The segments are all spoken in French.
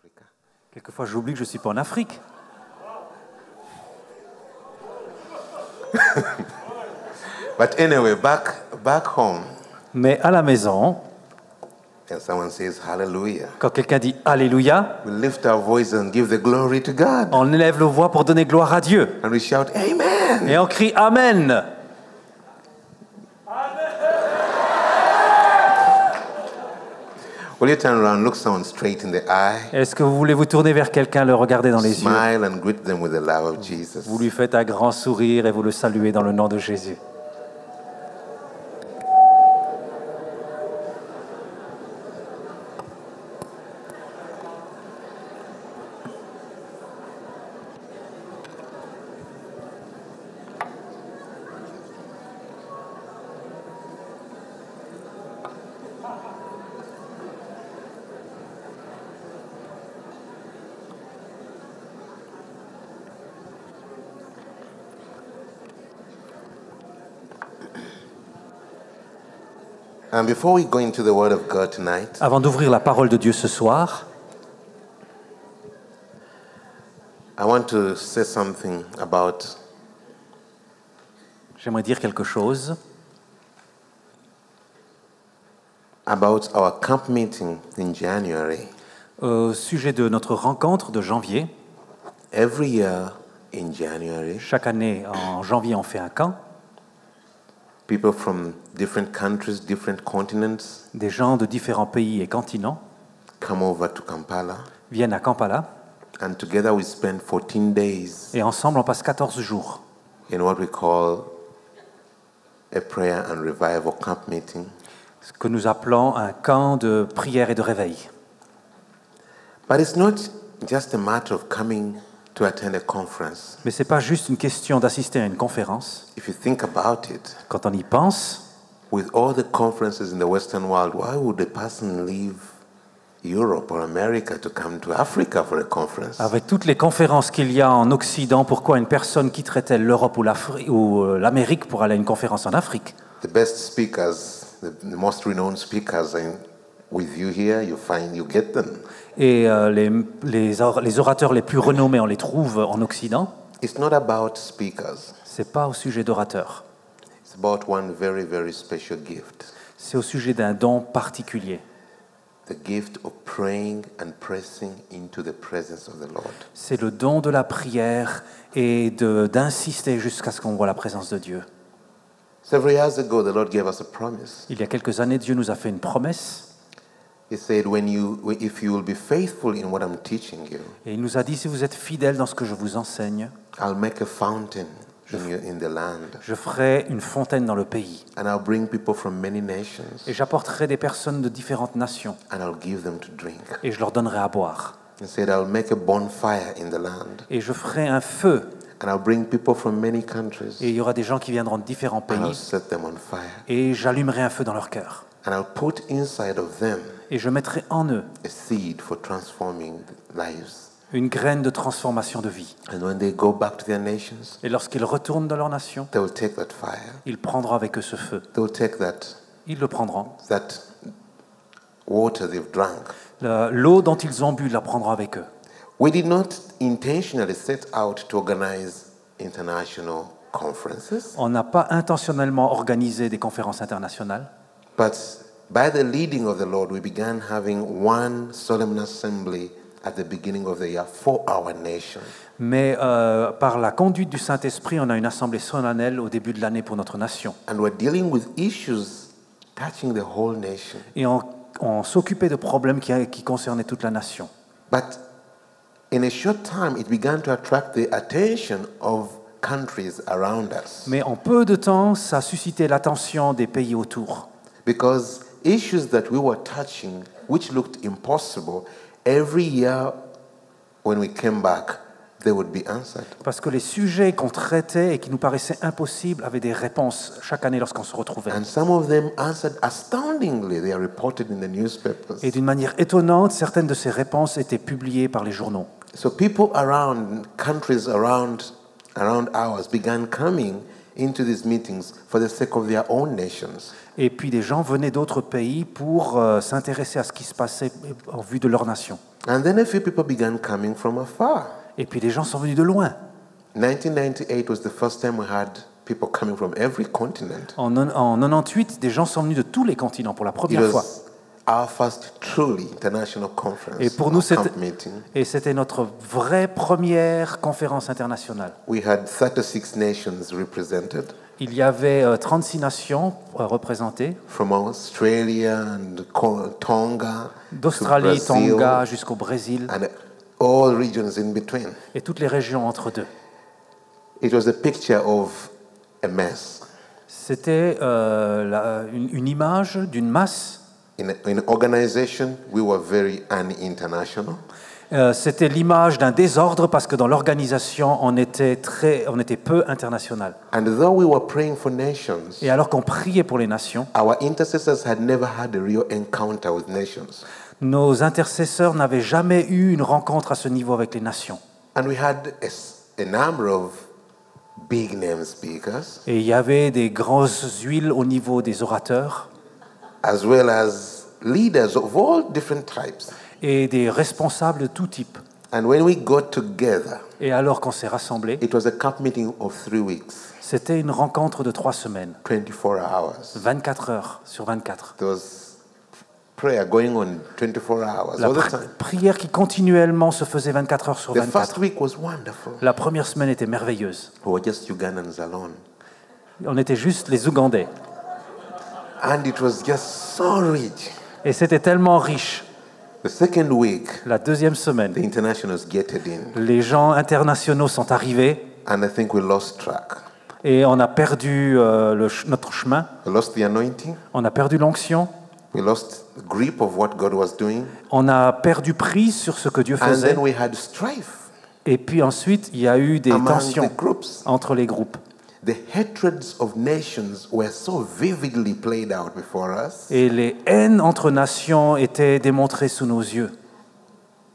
Africa. Quelquefois, j'oublie que je ne suis pas en Afrique. But anyway, back home, Mais à la maison, and someone says hallelujah, quand quelqu'un dit Alléluia, we lift our voice and give the glory to God. on élève la voix pour donner gloire à Dieu. And we shout, Amen. Et on crie Amen. Will you turn around, look someone straight in the eye, Est-ce que vous voulez vous tourner vers quelqu'un, le regarder dans les yeux? smile and greet them with the love of Jesus? Vous lui faites un grand sourire et vous le saluez dans le nom de Jésus. And before we go into the Word of God tonight, Avant d'ouvrir la parole de Dieu ce soir, I want to say something about j'aimerais dire quelque chose our camp meeting in January. au sujet de notre rencontre de janvier. Every year in January, Chaque année, en janvier, on fait un camp. people from different countries, different continents Des gens de différents pays et continents come over to Kampala, viennent à Kampala and together we spend 14 days et ensemble, on passe 14 jours in what we call a prayer and revival camp meeting. ce que nous appelons un camp de prière et de réveil. But it's not just a matter of coming to attend a conference. Mais ce n'est pas juste une question d'assister à une conférence. If you think about it, Quand on y pense, with all the conferences in the Western world, why would a person leave Europe or America to come to Africa for a conference? avec toutes les conférences qu'il y a en Occident, pourquoi une personne quitterait-elle l'Europe ou l'Amérique pour aller à une conférence en Afrique? The best speakers, the most renowned speakers are with you here, you get them. Et les orateurs les plus renommés, on les trouve en Occident. It's not about speakers. Ce n'est pas au sujet d'orateurs. It's about one very, very special gift. C'est au sujet d'un don particulier. The gift of praying and pressing into the presence of the Lord. C'est le don de la prière et d'insister jusqu'à ce qu'on voit la présence de Dieu. Several years ago, the Lord gave us a promise. Il y a quelques années, Dieu nous a fait une promesse. He said, if you will be faithful in what I'm teaching you, Et il nous a dit, si vous êtes fidèles dans ce que je vous enseigne, I'll make a fountain in the land. je ferai une fontaine dans le pays. And I'll bring people from many nations. Et j'apporterai des personnes de différentes nations. And I'll give them to drink. Et je leur donnerai à boire. He said, I'll make a bonfire in the land. Et je ferai un feu. And I'll bring people from many countries. Et il y aura des gens qui viendront de différents And I'll pays. set them on fire. Et j'allumerai un feu dans leur cœur. And I'll put inside of them Et je mettrai en eux a seed for transforming lives. une graine de transformation de vie. And when they go back to their nations, Et lorsqu'ils retournent dans leur nation, they will take that fire. ils prendront avec eux ce feu. They will take that Ils le prendront. water they've drunk. L'eau dont ils ont bu, ils la prendront avec eux. We did not intentionally set out to organize international conferences, On n'a pas intentionnellement organisé des conférences internationales, but by the leading of the Lord, we began having one solemn assembly at the beginning of the year for our nation. mais par la conduite du Saint-Esprit, on a une assemblée solennelle au début de l'année pour notre nation. And we're dealing with issues touching the whole nation. Et on s'occupait de problèmes qui concernaient toute la nation. But in a short time, it began to attract the attention of countries around us. Mais en peu de temps, ça a suscité l'attention des pays autour. Because issues that we were touching, which looked impossible, every year when we came back, they would be answered. Parce que les sujets qu'on traitait et qui nous paraissaient impossibles avaient des réponses chaque année lorsqu'on se retrouvait. And some of them answered astoundingly. They are reported in the newspapers. Et d'une manière étonnante, certaines de ces réponses étaient publiées par les journaux. So people around countries around ours began coming into these meetings for the sake of their own nations. Et puis des gens venaient d'autres pays pour s'intéresser à ce qui se passait en vue de leur nation. And then a few people began coming from afar. Et puis des gens sont venus de loin. 1998 was the first time we had people coming from every continent. En 98, des gens sont venus de tous les continents pour la It première fois. was our first truly international conference, Et pour nous, or camp meeting. c'était notre vraie première conférence internationale. We had 36 nations represented Il y avait 36 nations représentées, from Australia and Tonga to d'Australie, Brazil Tonga jusqu'au Brésil, and all regions in between. et toutes les régions entre deux. It was a picture of a mess. C'était une image d'une masse. In organization, we were very un-international. C'était l'image d'un désordre parce que dans l'organisation, on était peu international. And though we were praying for nations, Et alors qu'on priait pour les nations, our intercessors had never had a real encounter with nations. nos intercesseurs n'avaient jamais eu une rencontre à ce niveau avec les nations. And we had a number of big name speakers, Et il y avait des grosses huiles au niveau des orateurs as well as leaders of all different types. et des responsables de tout type. And when we got together, Et alors qu'on s'est rassemblés, it was a camp meeting of 3 weeks, c'était une rencontre de 3 semaines, 24 hours. 24 heures sur 24. There was prayer going on 24 hours La all the time. prière qui continuellement se faisait 24 heures sur The first 24. week was wonderful. La première semaine était merveilleuse. We were just Ugandans alone. On était juste les Ougandais. And it was just so rich. Et c'était tellement riche. The second week, La deuxième semaine, the internationals getted in. les gens internationaux sont arrivés And I think we lost track. et on a perdu notre chemin, We lost the anointing. on a perdu l'onction, We lost grip of what God was doing. on a perdu prise sur ce que Dieu And faisait. then we had strife Et puis ensuite, il y a eu des among tensions the groups. entre les groupes. The hatreds of nations were so vividly played out before us. Et les haines entre nations étaient démontrées sous nos yeux.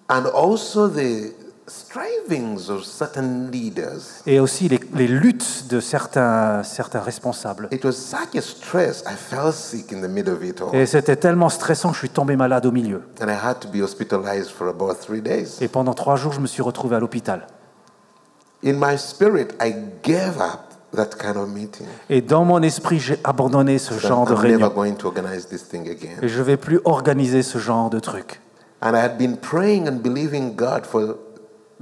And also the strivings of certain leaders. Et aussi les luttes de certains responsables. It was such a stress. I fell sick in the middle of it all. Et c'était tellement stressant que je suis tombé malade au milieu. And I had to be hospitalized for about 3 days. Et pendant 3 jours, je me suis retrouvé à l'hôpital. In my spirit, I gave up that kind of meeting. Et dans mon esprit, j'ai abandonné ce genre de I'm never réunion. going to organize this thing again. Et je ne vais plus organiser ce genre de truc. And I had been praying and believing God for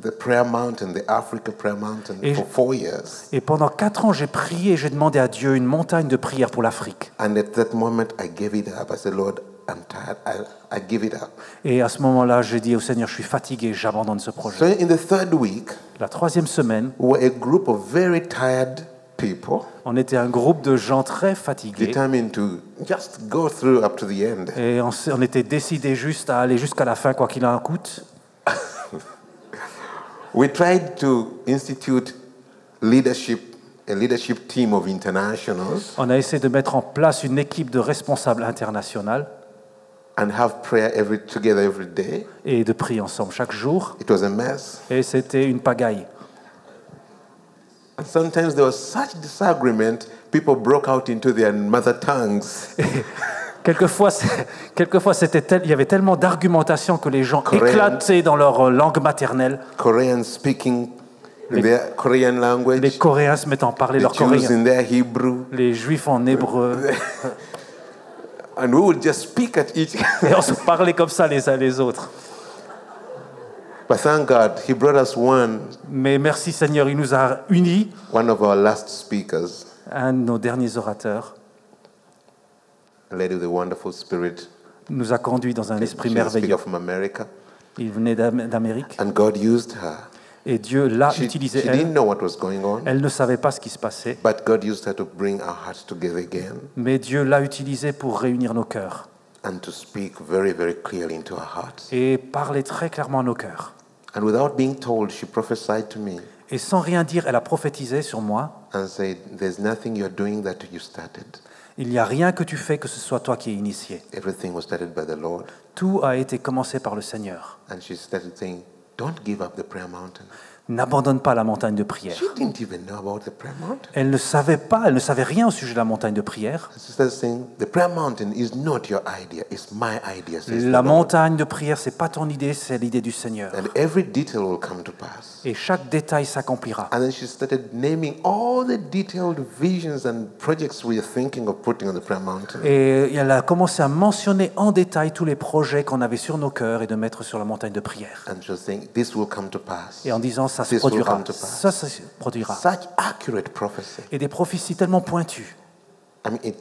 the prayer mountain, the Africa prayer mountain, Et for 4 years. Et pendant 4 ans, j'ai prié et j'ai demandé à Dieu une montagne de prière pour l'Afrique. And at that moment, I gave it up. I said, Lord, I'm tired. I give it up. Et à ce moment-là, j'ai dit au Seigneur, je suis fatigué, j'abandonne ce projet. So in the third week, La 3e semaine, we were a group of very tired people on était un groupe de gens très fatigués. determined to just go through up to the end. Et on était décidés juste à aller jusqu'à la fin, quoi qu'il en coûte. We tried to institute a leadership team of internationals On a essayé de mettre en place une équipe de responsables internationaux and have prayer together every day. et de prier ensemble chaque jour. It was a mess. Et c'était une pagaille. And sometimes there was such disagreement, people broke out into their mother tongues. Quelquefois, il y avait tellement d'argumentation que les gens Coréen. éclataient dans leur langue maternelle. Koreans speaking their Korean Les language, Coréens se mettent à parler the leur Jews coréen. in their Hebrew, Les Juifs en hébreu. and we would just speak at each. Et on se parlait comme ça les uns les autres. But thank God, He brought us Mais merci Seigneur, il nous a unis. one of our last speakers, Un de nos derniers orateurs a lady with a wonderful spirit. nous a conduits dans un esprit She's a merveilleux. speaker from America, Il venait d'Amérique. and God used her. Et Dieu l'a She utilisée, didn't elle. know what was going on, Elle ne savait pas ce qui se passait, but God used her to bring our hearts together again mais Dieu l'a utilisée pour réunir nos cœurs and to speak very, very clearly into our hearts. et parler très clairement à nos cœurs. And without being told, she prophesied to me Et sans rien dire, elle a prophétisé sur moi. and said, "There's nothing you're doing that you started. Il n'y a rien que tu fais que ce soit toi qui es initié. Everything was started by the Lord." Tout a été commencé par le Seigneur. And she started saying, "Don't give up the prayer mountain. n'abandonne pas la montagne de prière. She didn't even know about the prayer mountain. Elle ne savait rien au sujet de la montagne de prière. The sister is saying, the prayer mountain is not your idea, it's my idea, says the La Lord. montagne de prière, c'est pas ton idée, c'est l'idée du Seigneur. And every detail will come to pass. Et chaque détail s'accomplira. And then she started naming all the detailed visions and projects we are thinking of putting on the prayer mountain. Et elle a commencé à mentionner en détail tous les projets qu'on avait sur nos cœurs et de mettre sur la montagne de prière. And she was saying, this will come to pass. Et en disant, ça se This will produira. come to pass. Ça se produira. Such accurate prophecy. Et des prophéties tellement pointues. I mean,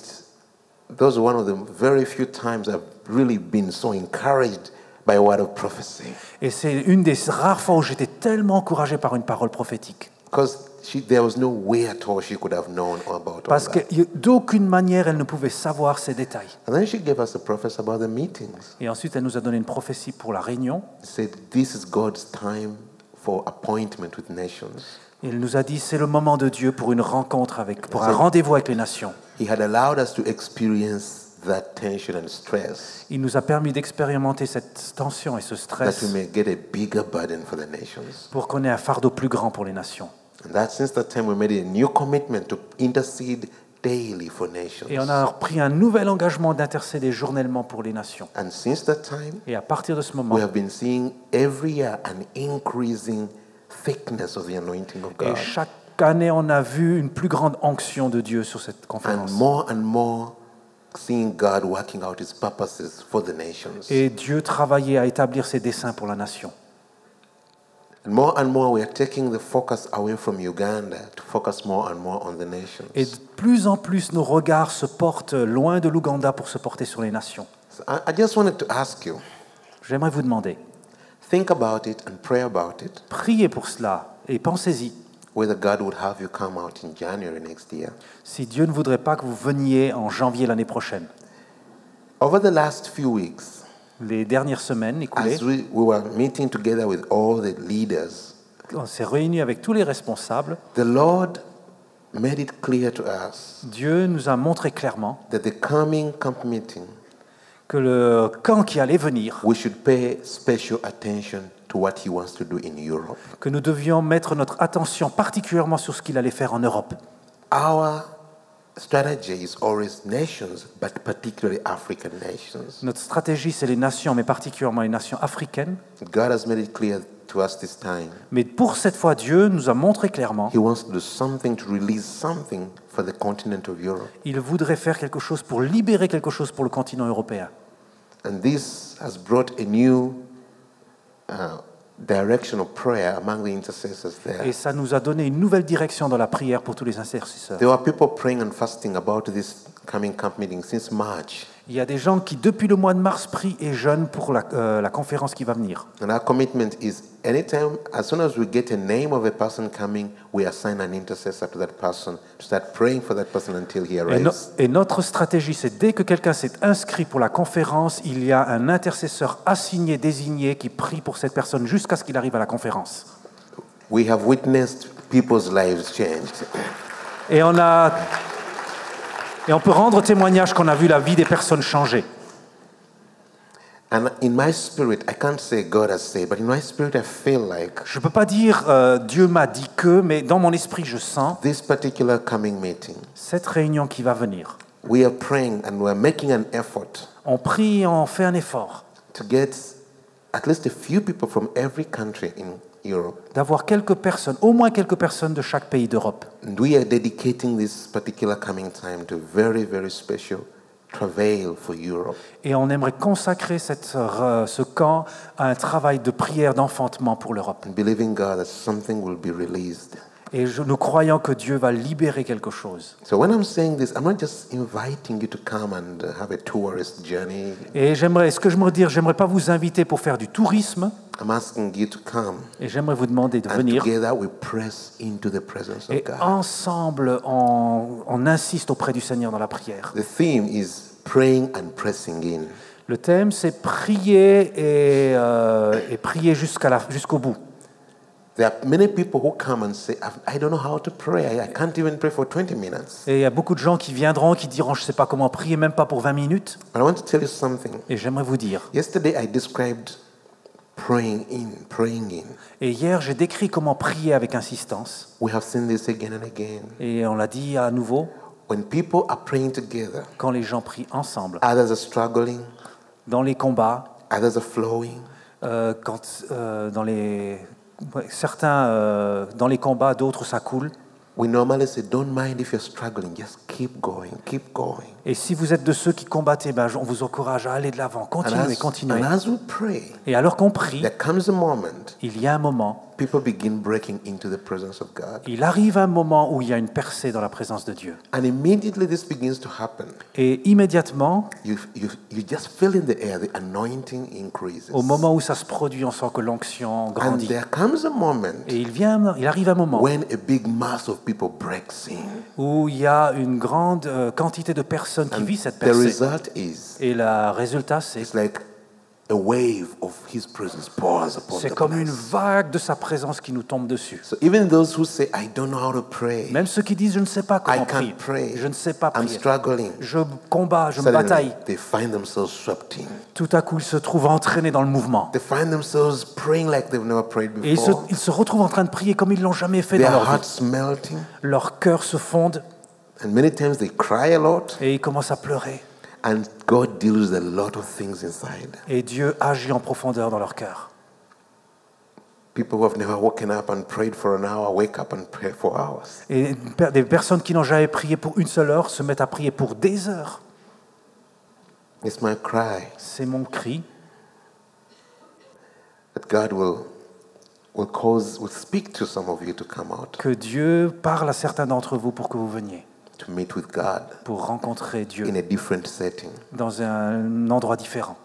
those are one of the very few times I've really been so encouraged by a word of prophecy. Et c'est une des rares fois où j'étais tellement encouragé par une parole prophétique. Because there was no way at all she could have known about all Parce que that. d'aucune manière, elle ne pouvait savoir ces détails. And then she gave us a prophecy about the meetings. Et ensuite, elle nous a donné une prophétie pour la réunion. She said, this is God's time for appointment with nations. Et elle nous a dit, c'est le moment de Dieu pour une rencontre pour un rendez-vous avec les nations. He had allowed us to experience that tension and stress, Il nous a permis d'expérimenter cette tension et ce that stress we may get a bigger burden for the nations. pour qu'on ait un fardeau plus grand pour les nations. And that since that time we made a new commitment to intercede daily for nations. Et on a pris un nouvel engagement d'intercéder journellement pour les nations. And since that time, Et à partir de ce moment, we have been seeing every year an increasing thickness of the anointing of et God. chaque année, on a vu une plus grande onction de Dieu sur cette conférence. And more seeing God working out his purposes for the nations. Et Dieu travaillait à établir ses desseins pour la nation. And more we are taking the focus away from Uganda to focus more and more on the nations. Et de plus en plus, nos regards se portent loin de l'Ouganda pour se porter sur les nations. So I just wanted to ask you, J'aimerais vous demander, think about it and pray about it, priez pour cela et pensez-y. whether God would have you come out in January next year. Si Dieu ne voudrait pas que vous veniez en janvier l'année prochaine. Over the last few weeks, Les dernières semaines écoulées, as we were meeting together with all the leaders, on s'est réunis avec tous les responsables. the Lord made it clear to us Dieu nous a montré clairement that the coming camp meeting, que le camp qui allait venir, we should pay special attention to what he wants to do in Europe. que nous devions mettre notre attention particulièrement sur ce qu'il allait faire en Europe. Our strategy is always nations, but particularly African nations. Notre stratégie, c'est les nations, mais particulièrement les nations africaines. God has made it clear to us this time. Mais pour cette fois, Dieu nous a montré clairement He wants to do something, to release something for the continent of Europe. qu'il voudrait faire quelque chose pour libérer quelque chose pour le continent européen. And this has brought a new direction of prayer among the intercessors there. Et ça nous a donné une nouvelle direction dans la prière pour tous les intercesseurs. There were people praying and fasting about this coming camp meeting since March. Il y a des gens qui, depuis le mois de mars, prient et jeûnent pour la conférence qui va venir. And our commitment is anytime, as soon as we get a name of a person coming, we assign an intercessor to that person to start praying for that person until he arrives. Et notre stratégie, c'est dès que quelqu'un s'est inscrit pour la conférence, il y a un intercesseur assigné, désigné, qui prie pour cette personne jusqu'à ce qu'il arrive à la conférence. We have witnessed people's lives changed. Et on peut rendre témoignage qu'on a vu la vie des personnes changer. And in my spirit, I can't say God has said, but in my spirit I feel like Je ne peux pas dire Dieu m'a dit que, mais dans mon esprit, je sens this particular coming meeting, cette réunion qui va venir. we are praying and we're making an effort On prie et on fait un effort to get at least a few people from every country in Europe. d'avoir quelques personnes, au moins quelques personnes de chaque pays d'Europe. And we are dedicating this particular coming time to very, very special travail for Europe. Et on aimerait consacrer ce camp à un travail de prière d'enfantement pour l'Europe. And believing God that something will be released. Et nous croyons que Dieu va libérer quelque chose. So when I'm saying this, I'm not just inviting you to come and have a tourist journey. Et j'aimerais pas vous inviter pour faire du tourisme. I'm asking you to come. Et j'aimerais vous demander de And venir. together we press into the presence of Et God. ensemble, on insiste auprès du Seigneur dans la prière. The theme is praying and pressing in. Le thème, c'est prier et prier jusqu'au bout. There are many people who come and say, I don't know how to pray. I can't even pray for 20 minutes. Et il y a beaucoup de gens qui viendront, qui diront, je ne sais pas comment prier, même pas pour 20 minutes. But I want to tell you something. Et j'aimerais vous dire, Yesterday I described praying in. Et hier, j'ai décrit comment prier avec insistance. We have seen this again and again. Et on l'a dit à nouveau, When people are praying together, quand les gens prient ensemble, others are struggling, dans les combats, others are flowing. Certains dans les combats, d'autres ça coule. We normally say, don't mind if you're struggling, just keep going, keep going. Et si vous êtes de ceux qui combattez, on vous encourage à aller de l'avant, continuez, continuez. And as we pray, Et alors qu'on prie, there comes a moment, il y a un moment, people begin breaking into the presence of God. il arrive un moment où il y a une percée dans la présence de Dieu. And immediately this begins to happen. Et immédiatement, You just feel in the air, the anointing increases. au moment où ça se produit, on sent que l'onction And grandit. there comes a moment Et il arrive un moment when a big mass of people breaks in. où il y a une grande quantité de personnes qui vivent cette The percée. result is, Et le résultat, c'est it's like a wave of His presence pours upon c'est the comme une place. vague de sa présence qui nous tombe dessus. So even those who say, I don't know how to pray, Même ceux qui disent, je ne sais pas I comment can't prier, pray, je ne sais pas I'm prier, struggling, je combats, je me suddenly bataille. they find themselves swept in. Tout à coup, ils se trouvent entraînés dans le mouvement. They find themselves praying like they've never prayed Et before. ils se retrouvent en train de prier comme ils ne l'ont jamais fait Their dans leur vie. hearts melting, Leur cœur se fonde and many times they cry a lot, et ils commencent à pleurer. and God deals with a lot of things inside. Et Dieu agit en profondeur dans leur cœur. People who have never woken up and prayed for an hour wake up and pray for hours. Et des personnes qui n'ont jamais prié pour une seule heure se mettent à prier pour des heures. It's my cry C'est mon cri that God will speak to some of you to come out, que Dieu parle à certains d'entre vous pour que vous veniez, to meet with God pour rencontrer Dieu in a different setting. dans un endroit différent.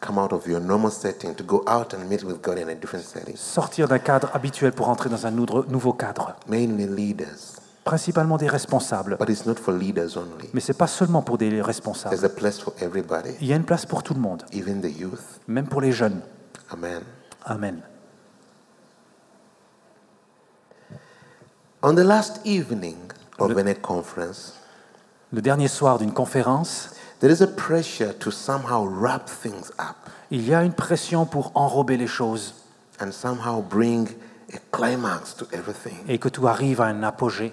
Come out of your normal setting to go out and meet with God in a different setting. Sortir d'un cadre habituel pour entrer dans un nouveau cadre. Mainly leaders, Principalement des responsables. but it's not for leaders only. Mais ce n'est pas seulement pour des responsables. There's a place for everybody, Il y a une place pour tout le monde, even the youth. même pour les jeunes. Amen. Amen. On the last evening of Bennett Conference, Le dernier soir d'une conférence, there is a pressure to somehow wrap things up il y a une pression pour enrober les choses and somehow bring a climax to everything. et que tout arrive à un apogée.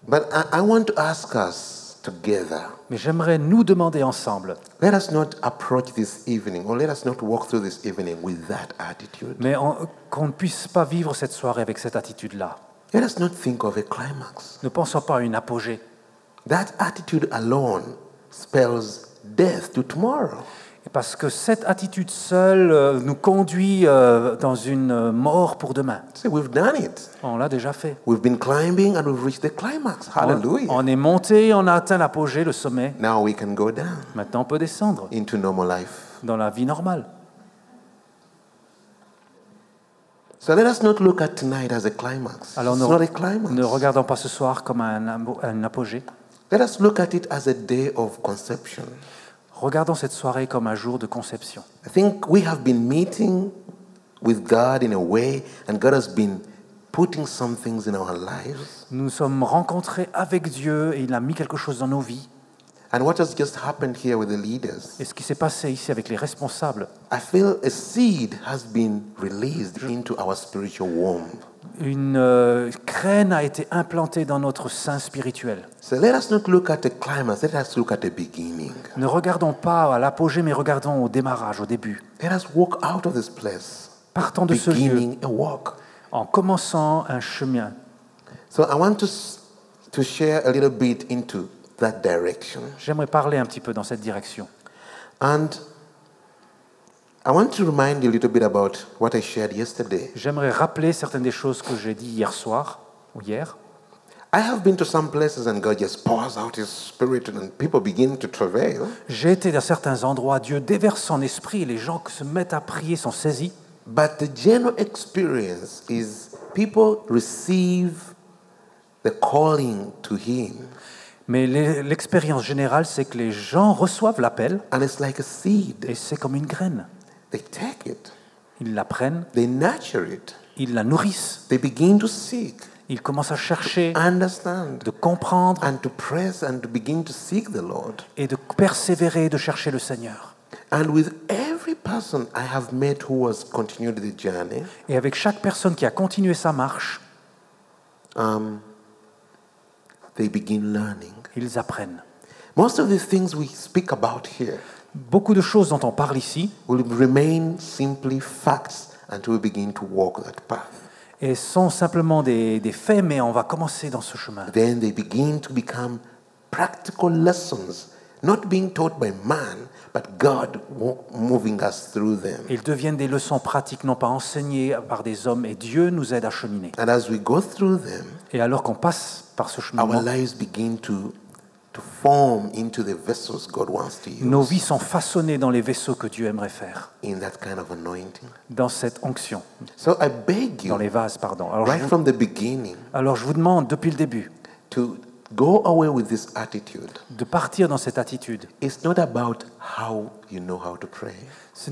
But I want to ask us together, Mais j'aimerais nous demander ensemble, let us not approach this evening, or let us not walk through this evening with that attitude. mais qu'on ne puisse pas vivre cette soirée avec cette attitude-là. Let us not think of a climax. Ne pensons pas à une apogée. That attitude alone spells death to tomorrow. Parce que cette attitude seule nous conduit dans une mort pour demain. See, we've done it. On l'a déjà fait. We've been climbing and we've reached the climax. Hallelujah. On est monté, on a atteint l'apogée, le sommet. Now we can go down Maintenant, on peut descendre into normal life. dans la vie normale. So let us not look at tonight as a climax. Alors It's not a climax. ne regardons pas ce soir comme un apogée. Let us look at it as a day of conception. Regardons cette soirée comme un jour de conception. I think we have been meeting with God in a way, and God has been putting some things in our lives. Nous sommes rencontrés avec Dieu et il a mis quelque chose dans nos vies. And what has just happened here with the leaders, Et ce qui s'est passé ici avec les responsables, I feel a seed has been released into our spiritual womb. une graine a été implantée dans notre sein spirituel. So let us not look at the climax, let us look at the beginning. Ne regardons pas à l'apogée, mais regardons au démarrage, au début. Let us walk out of this place, Partons de ce lieu beginning a walk. en commençant un chemin. So I want to share a little bit into that direction. J'aimerais parler un petit peu dans cette direction. And I want to remind you a little bit about what I shared yesterday. J'aimerais rappeler certaines des choses que j'ai dit hier soir ou hier. I have been to some places and God just pours out His Spirit and people begin to travail. J'ai été dans certains endroits, Dieu déverse son esprit et les gens qui se mettent à prier sont saisis. But the general experience is people receive the calling to Him. Mais l'expérience générale, c'est que les gens reçoivent l'appel And it's like a seed. et c'est comme une graine. They take it, Ils la prennent, they nurture it, ils la nourrissent, they begin to seek. Il commence à chercher, understand, de comprendre and to press and to begin to seek the Lord. et de persévérer, de chercher le Seigneur. And with every person I have met who has continued the journey, Et avec chaque personne qui a continué sa marche, they begin learning. ils apprennent. Most of the things we speak about here Beaucoup de choses dont on parle ici will remain simply facts until we begin to walk that path. et sont simplement des faits, mais on va commencer dans ce chemin. Then they begin to become practical lessons, not being taught by man, but God moving us through them. Ils deviennent des leçons pratiques, non pas enseignées par des hommes, et Dieu nous aide à cheminer. And as we go through them, Et alors qu'on passe par ce our cheminement, lives begin to form into the vessels God wants to nos use vies sont façonnées dans les vaisseaux que Dieu aimerait faire, in that kind of anointing. dans cette onction, So I beg dans you, les vases, pardon. right from the beginning, Alors je vous demande, depuis le début, to go away with this attitude. de partir dans cette attitude. It's not about how you know how to pray.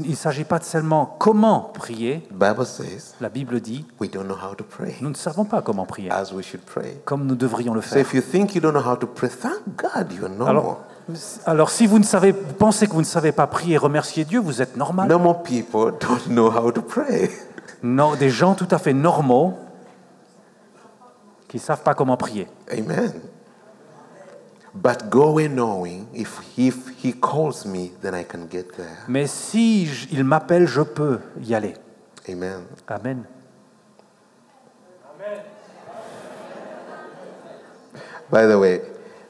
Il ne s'agit pas de seulement comment prier. The Bible says La Bible dit, we don't know how to pray nous ne savons pas comment prier, as we should pray. comme nous devrions le So faire. if you think you don't know how to pray, thank God you're normal. Alors si vous pensez que vous ne savez pas prier et remercier Dieu, vous êtes normal. Normal people don't know how to pray. Non, des gens tout à fait normaux qui ne savent pas comment prier. Amen. But go away knowing if he calls me, then I can get there. Mais si il m'appelle, je peux y aller. Amen. Amen. By the way,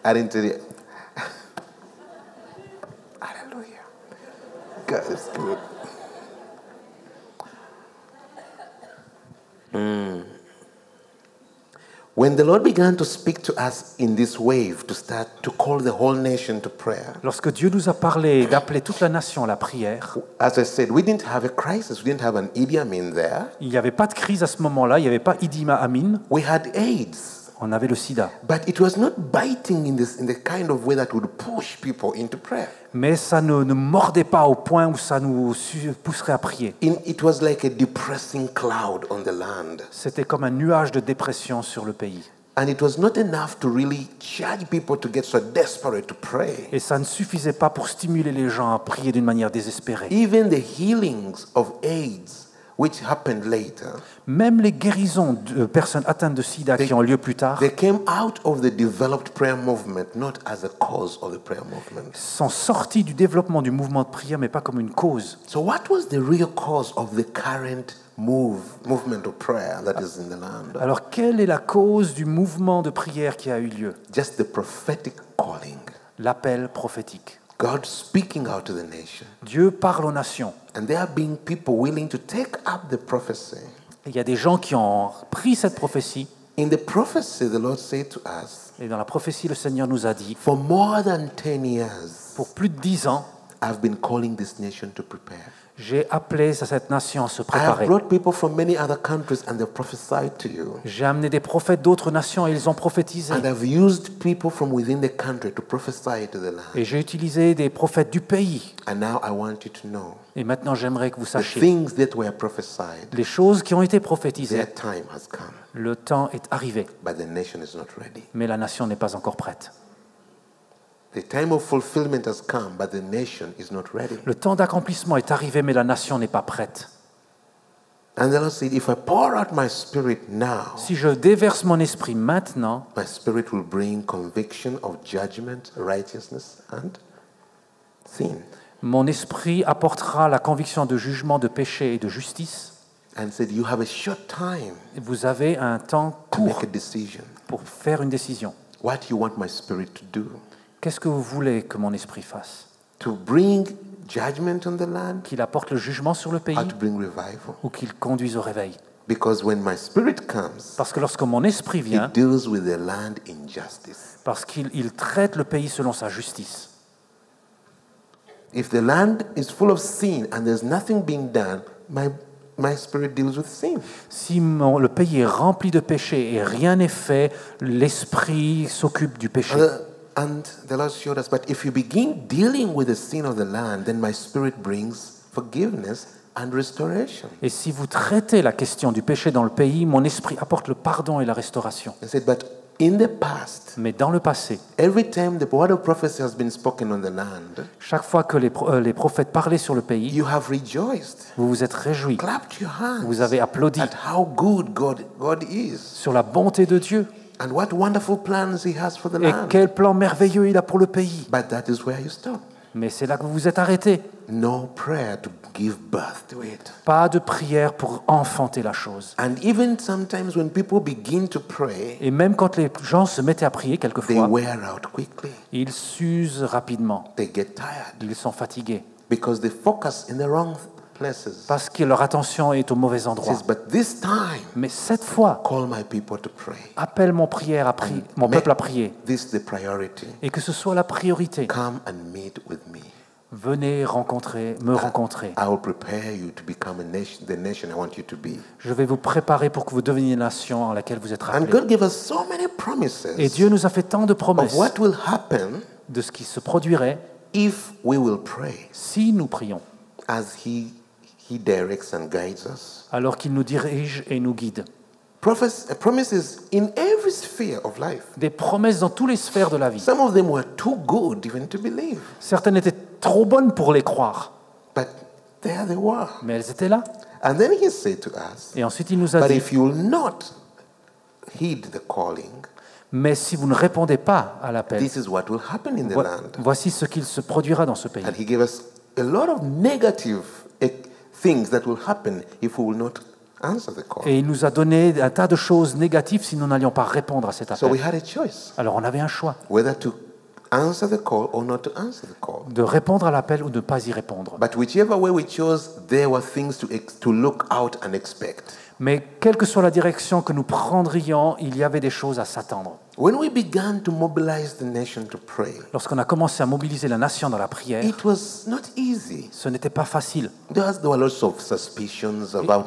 I didn't tell you. Hallelujah. God is good. When the Lord began to speak to us in this wave to start to call the whole nation to prayer, Lorsque Dieu nous a parlé d'appeler toute la nation à la prière, as I said, we didn't have a crisis. We didn't have an Idi Amin there. il n'y avait pas de crise à ce moment-là, il n'y avait pas Idi Amin, We had AIDS. on avait le sida. But it was not biting in the kind of way that would push people into prayer. Mais ça ne mordait pas au point où ça nous pousserait à prier. It was like a depressing cloud on the land. C'était comme un nuage de dépression sur le pays. And it was not enough to really charge people to get so desperate to pray. Et ça ne suffisait pas pour stimuler les gens à prier d'une manière désespérée. Even the healings of AIDS, which happened later, Même les guérisons de personnes atteintes de sida qui ont lieu plus tard they came out of the developed prayer movement, not as a cause of the prayer movement. sont sorties du développement du mouvement de prière, mais pas comme une cause. So what was the real cause of the current movement of prayer that is in the land? Alors, quelle est la cause du mouvement de prière qui a eu lieu? Just the prophetic calling. L'appel prophétique. God speaking out to the nation. Dieu parle aux nations. And there being people willing to take up the prophecy. Et il y a des gens qui ont pris cette prophétie. In the prophecy, the Lord said to us, Et dans la prophétie, le Seigneur nous a dit, for more than 10 years, pour plus de 10 ans, I've been calling this nation to prepare. j'ai appelé cette nation à se I have préparer. brought people from many other countries and they've prophesied to you. J'ai amené des prophètes d'autres nations et ils ont prophétisé. And I've used people from within the country to prophesy to the land. Et j'ai utilisé des prophètes du pays. And now I want you to know Et maintenant, j'aimerais que vous the sachiez, things that were prophesied, les choses qui ont été prophétisées, their time has come, le temps est arrivé, but the nation is not ready. mais la nation n'est pas encore prête. The time of fulfillment has come, but the nation is not ready. Le temps d'accomplissement est arrivé, mais la nation n'est pas prête. And the Lord said, if I pour out my spirit now, Si je déverse mon esprit maintenant, my spirit will bring conviction of judgment, righteousness, and sin. mon esprit apportera la conviction de jugement, de péché et de justice. And said, you have a short time Vous avez un temps to court make a decision. pour faire une décision. What do you want my spirit to do? Qu'est-ce que vous voulez que mon esprit fasse? To bring judgment on the land, Qu'il apporte le jugement sur le pays or to bring revival? ou qu'il conduise au réveil? Because when my spirit comes, Parce que lorsque mon esprit vient, it deals with the land in justice. parce qu'il traite le pays selon sa justice. If the land is full of sin and there's nothing being done, my spirit deals with sin. Si le pays est rempli de péché et rien n'est fait, l'esprit s'occupe du péché. And the Lord showed us, but if you begin dealing with the sin of the land, then my spirit brings forgiveness, and restoration. Et si vous traitez la question du péché dans le pays, mon esprit apporte le pardon et la restauration. He said, but in the past, Mais dans le passé, every time the word of prophecy has been spoken on the land, chaque fois que les prophètes parlaient sur le pays, you have rejoiced, vous vous êtes réjouis, clapped your hands vous avez applaudi at how good God is, sur la bonté de Dieu and what wonderful plans He has for the et land. quel plan merveilleux il a pour le pays. But that is where you stop. Mais c'est là que vous vous êtes arrêtés. No prayer to give birth to it. Pas de prière pour enfanter la chose. And even sometimes when people begin to pray, Et même quand les gens se mettaient à prier, they quelquefois, wear out quickly. ils s'usent rapidement. They get tired Ils sont fatigués because they focus in the wrong places. parce que leur attention est au mauvais It endroit. says, but this time, Mais cette fois, call my people to pray. appelle mon peuple à prier. This is the priority. Et que ce soit la priorité. Come and meet with me. Venez me rencontrer. I will prepare you to become the nation I want you to be. Je vais vous préparer pour que vous deveniez une nation à laquelle vous êtes And rappelés. God gave us so many Et promises Dieu nous a fait tant de of promesses what will happen de ce qui se produirait if we will pray si nous prions, as He directs and guides us. alors qu'il nous dirige et nous guide. Promises in every sphere of life. Des promesses dans toutes les sphères de la vie. Some of them were too good even to believe, Certaines étaient trop bonnes pour les croire, but there they were. mais elles étaient là. And then He said to us, Et ensuite, il nous a but dit, if you will not heed the calling, mais si vous ne répondez pas à l'appel, this is what will happen in the land. voici ce qu'il se produira dans ce pays. And He gave us a lot of negative things that will happen if we will not answer the call. Et il nous a donné un tas de choses négatives si nous n'allions pas répondre à cet So we appel. had a choice Alors on avait un choix whether to answer the call or not to answer the call. de répondre à l'appel ou de ne pas y répondre. But whichever way we chose, there were things to look out and expect. Mais quelle que soit la direction que nous prendrions, il y avait des choses à s'attendre. When we began to mobilize the nation to pray, Lorsqu'on a commencé à mobiliser la nation dans la prière, it was not easy. ce n'était pas facile. There were lots of suspicions about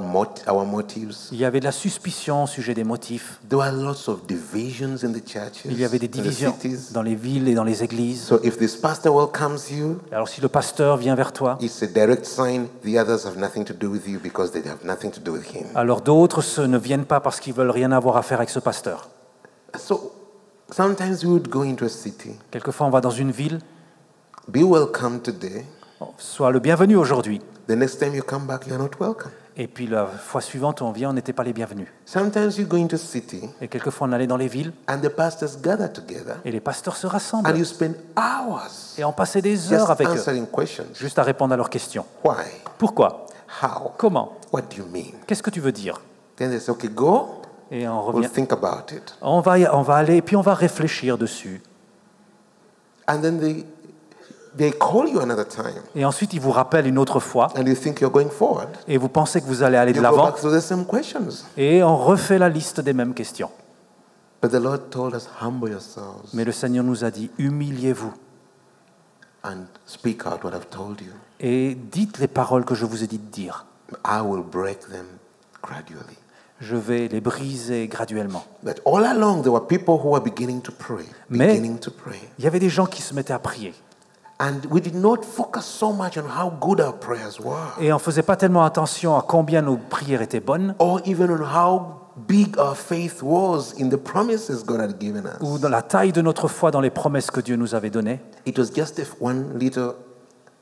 our motives. Il y avait de la suspicion au sujet des motifs. There were lots of divisions in the churches, Il y avait des in the divisions cities. dans les villes et dans les églises. So if this pastor welcomes you, Alors si le pasteur vient vers toi, it's a direct sign the others have nothing to do with you because they have nothing to do with him. alors d'autres ne viennent pas parce qu'ils veulent rien avoir à faire avec ce pasteur. So sometimes we would go into a city, Quelquefois, on va dans une ville, be welcome today. sois le bienvenu aujourd'hui. The next time you come back, you're not welcome. Et puis la fois suivante où on vient, on n'était pas les bienvenus. Sometimes you go into a city Et quelquefois, on allait dans les villes and the pastors gather together et les pasteurs se and rassemblent. you spend hours Et on passait des just heures avec eux, answering questions. juste à répondre à leurs questions. Why? Pourquoi? How? Comment? What do you mean? Qu'est-ce que tu veux dire? Then they say, okay, go. Et on We'll revient. think about it. On va aller, et puis on va réfléchir dessus. And then they call you another time Et ensuite, ils vous rappellent une autre fois, and you think you're going forward. et vous pensez que vous allez aller de You go l'avant, back to the same questions. et on refait la liste des mêmes questions. But the Lord told us, humble yourselves Mais le Seigneur nous a dit, humiliez-vous, and speak out what I've told you. et dites les paroles que je vous ai dit de dire. I will break them gradually. Je vais les briser graduellement. But all along, there were people who were beginning to pray, Mais- beginning to pray. Il y avait des gens qui se mettaient à prier. And we did not focus so much on how good our prayers were, Et on ne faisait pas tellement attention à combien nos prières étaient bonnes, or even on how big our faith was in the promises God had given us. ou dans la taille de notre foi dans les promesses que Dieu nous avait données. It was just one little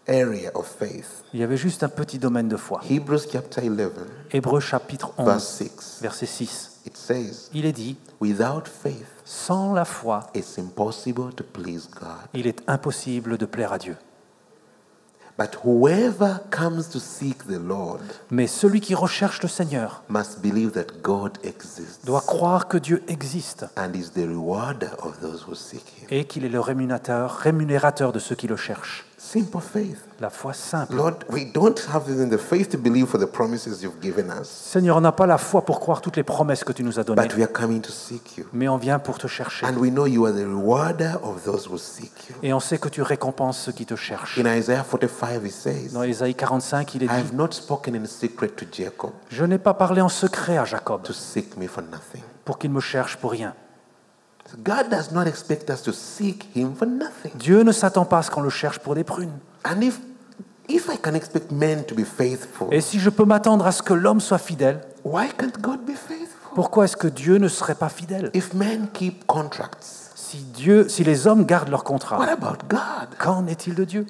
area of faith. Il y avait juste un petit domaine de foi. Hebrews chapter 11, Hébreux chapitre verse 11, 6. verset 6. It says, Il est dit, without faith, sans la foi, it's impossible to please God. il est impossible de plaire à Dieu. But whoever comes to seek the Lord Mais celui qui recherche le Seigneur must believe that God exists doit croire que Dieu existe and is the rewarder of those who seek Him. et qu'il est le rémunérateur de ceux qui le cherchent. Simple faith. La foi simple. Lord, we don't have even the faith to believe for the promises you've given us, Seigneur, on n'a pas la foi pour croire toutes les promesses que tu nous as données, but we are coming to seek you. mais on vient pour te chercher. And we know you are the rewarder of those who seek you. Et on sait que tu récompenses ceux qui te cherchent. In Isaiah 45, it says, Dans Ésaïe 45, il est I dit, have not spoken in secret to Jacob je n'ai pas parlé en secret à Jacob to seek me for nothing. pour qu'il me cherche pour rien. So God does not expect us to seek Him for nothing. Dieu ne s'attend pas à ce qu'on le cherche pour des prunes. And if if I can expect men to be faithful, Et si je peux m'attendre à ce que l'homme soit fidèle, why can't God be faithful? pourquoi est-ce que Dieu ne serait pas fidèle? If men keep contracts, Si les hommes gardent leur what contrat, about God? qu'en est-il de Dieu?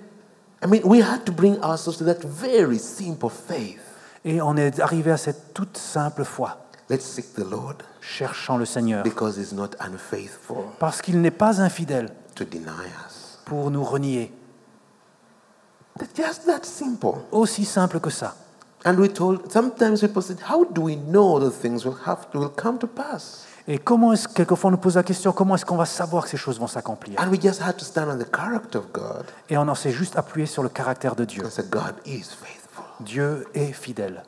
I mean, we had to bring ourselves to that very simple faith. Et on est arrivé à cette toute simple foi, Let's seek the Lord cherchant le Seigneur, because He's not unfaithful parce qu'il n'est pas infidèle to deny us. pour nous renier. It's just that simple. Aussi simple que ça. And we told, sometimes people said, how do we know the things will come to pass? Et comment est-ce, quelquefois on nous pose la question, comment est-ce qu'on va savoir que ces choses vont s'accomplir? And we just had to stand on the character of God Et on en s'est juste appuyé sur le caractère de Dieu. and say, God is faithful. Dieu est fidèle.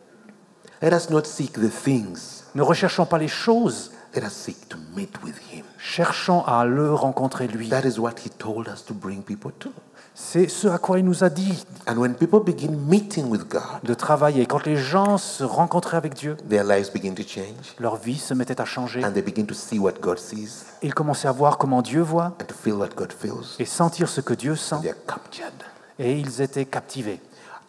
Let us not seek the things. Ne recherchons pas les choses, Let us seek to meet with Him. cherchons à le rencontrer lui. That is what He told us to bring people to. C'est ce à quoi il nous a dit And when people begin meeting with God, de travailler. Quand les gens se rencontraient avec Dieu, their lives begin to change leur vie se mettait à changer. and they begin to see what God sees Ils commençaient à voir comment Dieu voit and to feel what God feels. et sentir ce que Dieu sent. They are captured. Et ils étaient captivés.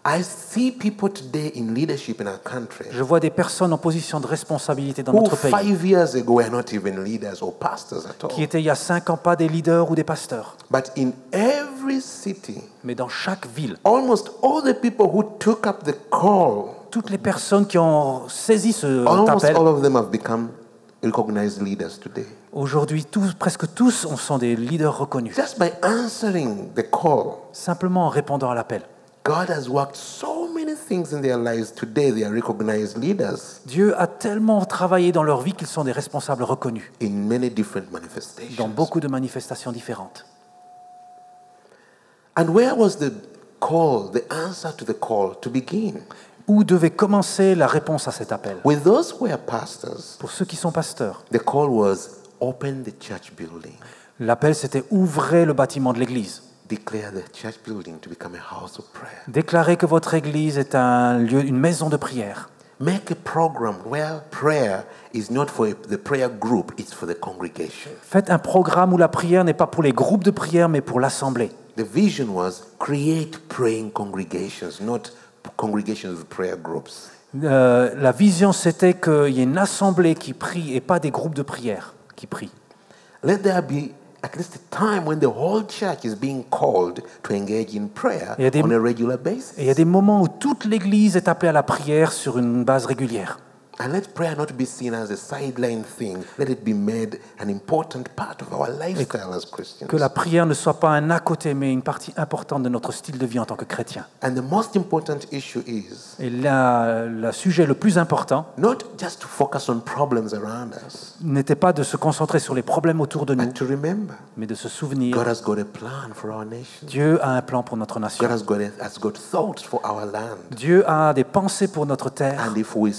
I see people today in leadership in our country Je vois des personnes en position de responsabilité dans who notre pays 5 years ago were not even leaders or pastors at all. qui étaient il y a 5 ans pas des leaders ou des pasteurs. But in every city, Mais dans chaque ville, almost all the people who took up the call, toutes les personnes qui ont saisi ce almost appel, all of them have become recognized leaders today. aujourd'hui, presque tous sont des leaders reconnus. Just by answering the call, Simplement en répondant à l'appel. God has worked so many things in their lives. Today, they are recognized leaders Dieu a tellement travaillé dans leur vie qu'ils sont des responsables reconnus in many different dans manifestations. beaucoup de manifestations différentes. And where was the call, the answer to the call to begin? Où devait commencer la réponse à cet appel? With those who are pastors, Pour ceux qui sont pasteurs, the call was open the church building. l'appel c'était ouvrez le bâtiment de l'église. Declare the church building to become a house of prayer. Déclarez que votre église est un lieu, une maison de prière. Make a program where prayer is not for the prayer group, it's for the congregation. Faites un programme où la prière n'est pas pour les groupes de prière, mais pour l'assemblée. The vision was create praying congregations, not congregations with prayer groups. La vision, c'était qu'il y ait une assemblée qui prie et pas des groupes de prière qui prient. Let there be at least a time when the whole church is being called to engage in prayer Il y a des- on a regular basis. Et il y a des moments où toute l'Église est appelée à la prière sur une base régulière. And let prayer not be seen as a sideline thing. Let it be made an important part of our lifestyle as Christians. Que la prière ne soit pas un à côté, mais une partie importante de notre style de vie en tant que chrétien. And the most important issue is Et le sujet le plus important not just to focus on problems around us, n'était pas de se concentrer sur les problèmes autour de nous, but to remember mais de se souvenir God has got a plan for our nation. Dieu a un plan pour notre God nation. has got thoughts for our land. Dieu a des pensées pour notre terre. And if we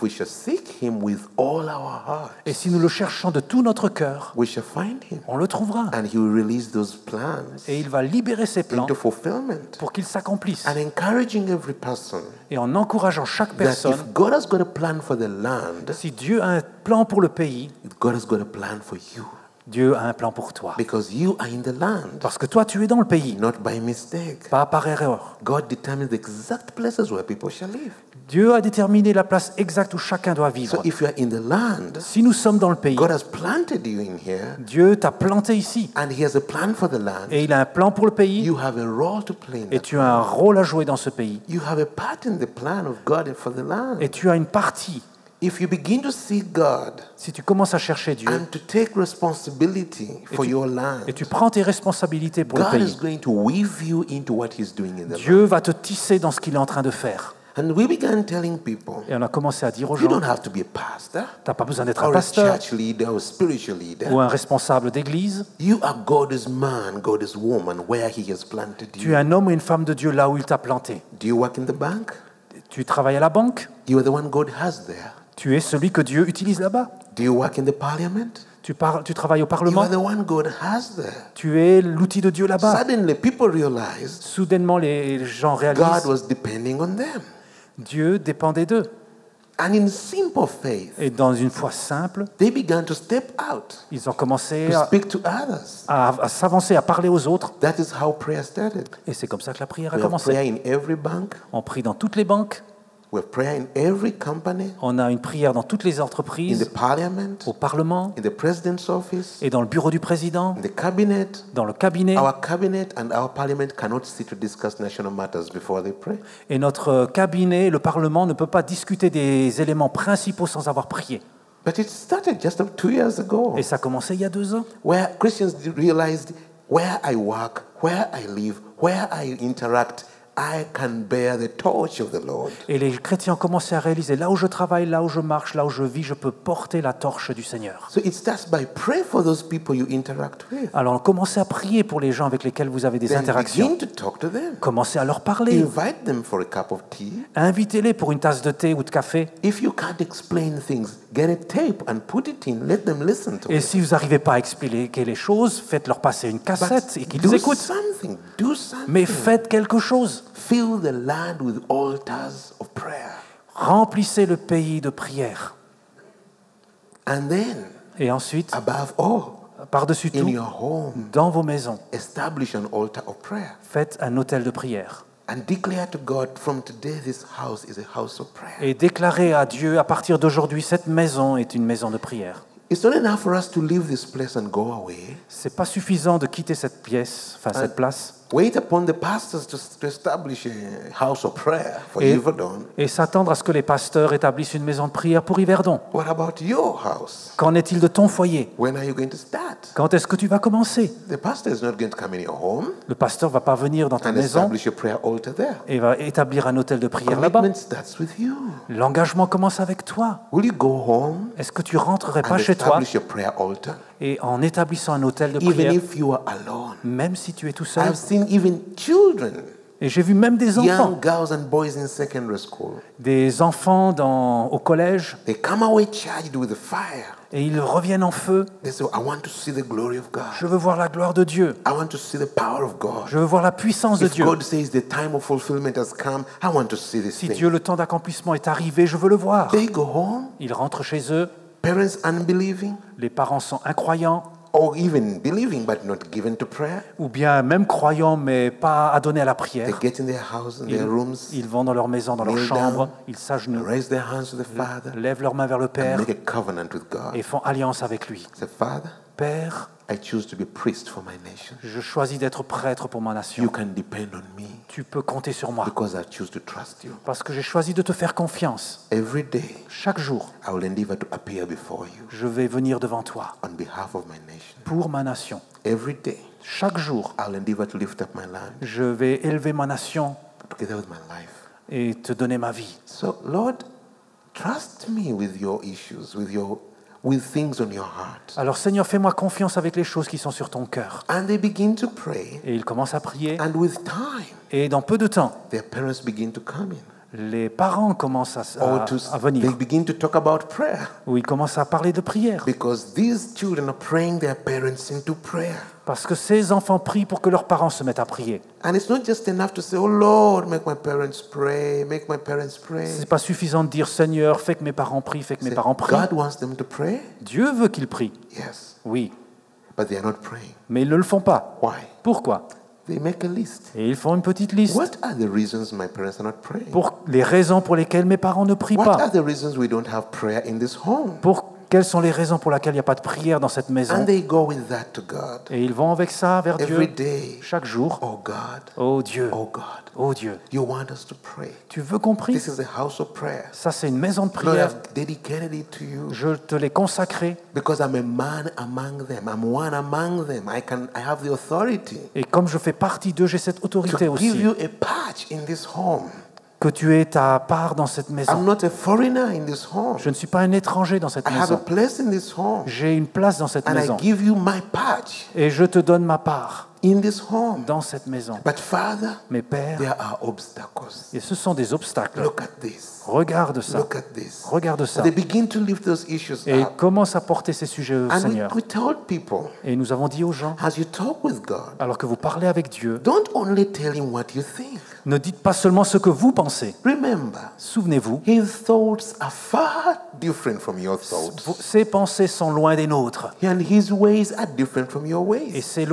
shall seek Him with all our heart, Et si nous le cherchons de tout notre cœur, we shall find Him. on le trouvera. And He will release those plans Et il va libérer ses plans into fulfillment. pour qu'ils s'accomplissent. And encouraging every person Et en encourageant chaque that personne, if God has got a plan for the land, si Dieu a un plan pour le pays, God has got a plan for you. Dieu a un plan pour toi. Because you are in the land, Parce que toi, tu es dans le pays, not by mistake. pas par erreur. God determines the exact places where people shall live. Dieu a déterminé la place exacte où chacun doit So vivre. if you are in the land, Si nous sommes dans le pays, God has planted you in here, Dieu t'a planté ici. and He has a plan for the land. Et il a un plan pour le pays, You have a role to play in et that. tu as un rôle à jouer dans ce pays. You have a part in the plan of God for the land. Et tu as une partie. If you begin to seek God Si tu commences à chercher Dieu, and to take responsibility for your land, et tu prends tes responsabilités pour le God is pays, going to weave you into what He's doing in the land. Dieu va te tisser dans ce qu'il est en train de faire. And we began telling people, Et on a commencé à dire aux you gens, don't have to be a pastor tu n'as pas besoin d'être un or a pasteur church leader or a spiritual leader. ou un responsable d'église. You are God's man, God's woman, where He has planted Tu es you. un homme ou une femme de Dieu là où il t'a planté. Do you work in the bank? Tu travailles à la banque. You are the one God has there. Tu es celui que Dieu utilise là-bas. Do you work in the parliament? Tu travailles au You Parlement. are the one God has there. Tu es l'outil de Dieu là-bas. Suddenly, people realized Soudainement, les gens God réalisent was depending on them. Dieu dépendait d'eux. And in simple faith, Et dans une foi simple, they began to step out ils ont commencé to speak to others. à s'avancer, à parler aux autres. That is how prayer started. Et c'est comme ça que la prière a We have commencé. prayer in every bank. On prie dans toutes les banques, We have prayer in every company, on a une prière dans toutes les in entreprises, the parliament, au Parlement in the president's office, et dans le bureau du président, in the cabinet. dans le cabinet. Our cabinet and our parliament cannot sit to discuss national matters before they pray. Et notre cabinet, le Parlement, ne peut pas discuter des éléments principaux sans avoir prié. But it started just 2 years ago, Et ça a commencé il y a 2 ans, where Christians realized where I work, where I live, where I interact, I can bear the torch of the Lord. et les chrétiens ont commencé à réaliser, là où je travaille, là où je marche, là où je vis, je peux porter la torche du Seigneur. So it starts by pray for those people you interact with. Alors commencez à prier pour les gens avec lesquels vous avez des Then interactions. begin to talk to them. Commencez à leur parler. Invite them for a cup of tea. Invitez-les pour une tasse de thé ou de café. If you can't explain things, get a tape and put it in. Let them listen to Et it. si vous n'arrivez pas à expliquer les choses, faites-leur passer une cassette et qu'ils do écoutent. something. Do something. Mais faites quelque chose. Fill the land with altars of prayer. Remplissez le pays de prière. And then, Et ensuite, above all, par-dessus in tout, your home, dans vos maisons, establish an altar of prayer. faites un autel de prière. And declare to God, from today, this house is a house of prayer. Et déclarez à Dieu, à partir d'aujourd'hui, cette maison est une maison de prière. It's not enough for us to leave this place and go away. C'est pas suffisant de quitter cette pièce, cette place, Wait upon the pastors to establish a house of prayer for et, Yverdon. et s'attendre à ce que les pasteurs établissent une maison de prière pour Yverdon. What about your house? Qu'en est-il de ton foyer? When are you going to start? Quand est-ce que tu vas commencer? The pastor is not going to come in your home Le pasteur va pas venir dans ta and maison establish a prayer altar there. et va établir un hôtel de prière là-bas. Commitment starts with you. L'engagement commence avec toi. Will you go home Est-ce que tu rentrerais and pas chez toi establish a prayer altar? et en établissant un hôtel de Even prière, if you are alone. même si tu es tout seul? I've seen even children, Et j'ai vu même des enfants, young girls and boys in secondary school. au collège, They come away charged with the fire. et ils reviennent en feu. They say, I want to see the glory of God. Je veux voir la gloire de Dieu. I want to see the power of God. Je veux voir la puissance de If Dieu. God says the time of fulfillment has come, I want to see this Si thing. Dieu, le temps d'accomplissement est arrivé, je veux le voir. They go home, Ils rentrent chez eux, parents unbelieving, les parents sont incroyants, or even believing but not given to prayer. ou bien même croyants, mais pas adonnés à la They prière. get in their house, in their rooms, Ils vont dans leur maison, dans leur kneel chambre, down, ils s'agenouillent, raise their hands to the Father, lèvent leurs mains vers le and Père make a covenant with God. et font alliance avec lui. Say, Father, Père, I choose to be priest for my nation. je choisis d'être prêtre pour ma You nation. can depend on me Tu peux compter sur moi because I choose to trust you. parce que j'ai choisi de te faire confiance. Every day, Chaque jour, I will endeavor to appear before you je vais venir devant toi on behalf of my nation. pour ma nation. Every day, Chaque jour, I'll endeavor to lift up my land je vais élever ma nation together with my life. et te donner ma vie. So, Lord, trust me with your issues, with things on your heart. Alors Seigneur, fais-moi confiance avec les choses qui sont sur ton cœur. And they begin to pray, Et ils commencent à prier. and with time, Et dans peu de temps, their parents begin to come in. les parents commencent Or à they venir. begin to talk about prayer. Où ils commencent à parler de prière. Because these children are praying their parents into prayer. Parce que ces enfants prient pour que leurs parents se mettent à prier. And it's not just enough to say, oh Lord, make my parents pray, make my parents pray. Ce n'est pas suffisant de dire Seigneur, fais que mes parents prient, fais que mes Say, parents prient. God wants them to pray? Dieu veut qu'ils prient. Yes. Oui, But they are not praying. mais ils ne le font pas. Why? Pourquoi? They make a list. Et ils font une petite liste. What are the reasons my parents are not praying? Pour les raisons pour lesquelles mes parents ne prient What pas. are the reasons we don't have prayer in this home? Quelles sont les raisons pour lesquelles il n'y a pas de prière dans cette maison? And they go with that to God. Et ils vont avec ça vers Every Dieu day. chaque jour. Oh God. Oh Dieu, Oh God. oh Dieu, You want us to pray. tu veux qu'on prie? This is a house of prayer. Ça, c'est une maison de Lord, prière. I've dedicated it to you Je te l'ai consacrée. because I'm a man among them. I'm one among them. I have the authority Et comme je fais partie d'eux, j'ai cette autorité to give aussi. you a patch in this home. Que tu aies ta part dans cette I'm maison. not a foreigner in this home. Je ne suis pas un étranger dans cette I have a maison. place in this home. J'ai une place dans cette And I maison. give you my patch Et je te donne ma part in this home. dans cette maison. But Father, Mais Père, there are obstacles. et ce sont des obstacles. Look at this. Regarde ça. Look at this. Regarde ça. They begin to lift those issues Et up. commence à porter ces sujets au And Seigneur. we told people, Et nous avons dit aux gens, as you talk with God, alors que vous parlez avec Dieu, don't only tell him what you think. ne dites pas seulement ce que vous pensez. Remember, Souvenez-vous, his thoughts are far different from your thoughts. ses pensées sont loin des nôtres. And his ways are different from your Et ways. ses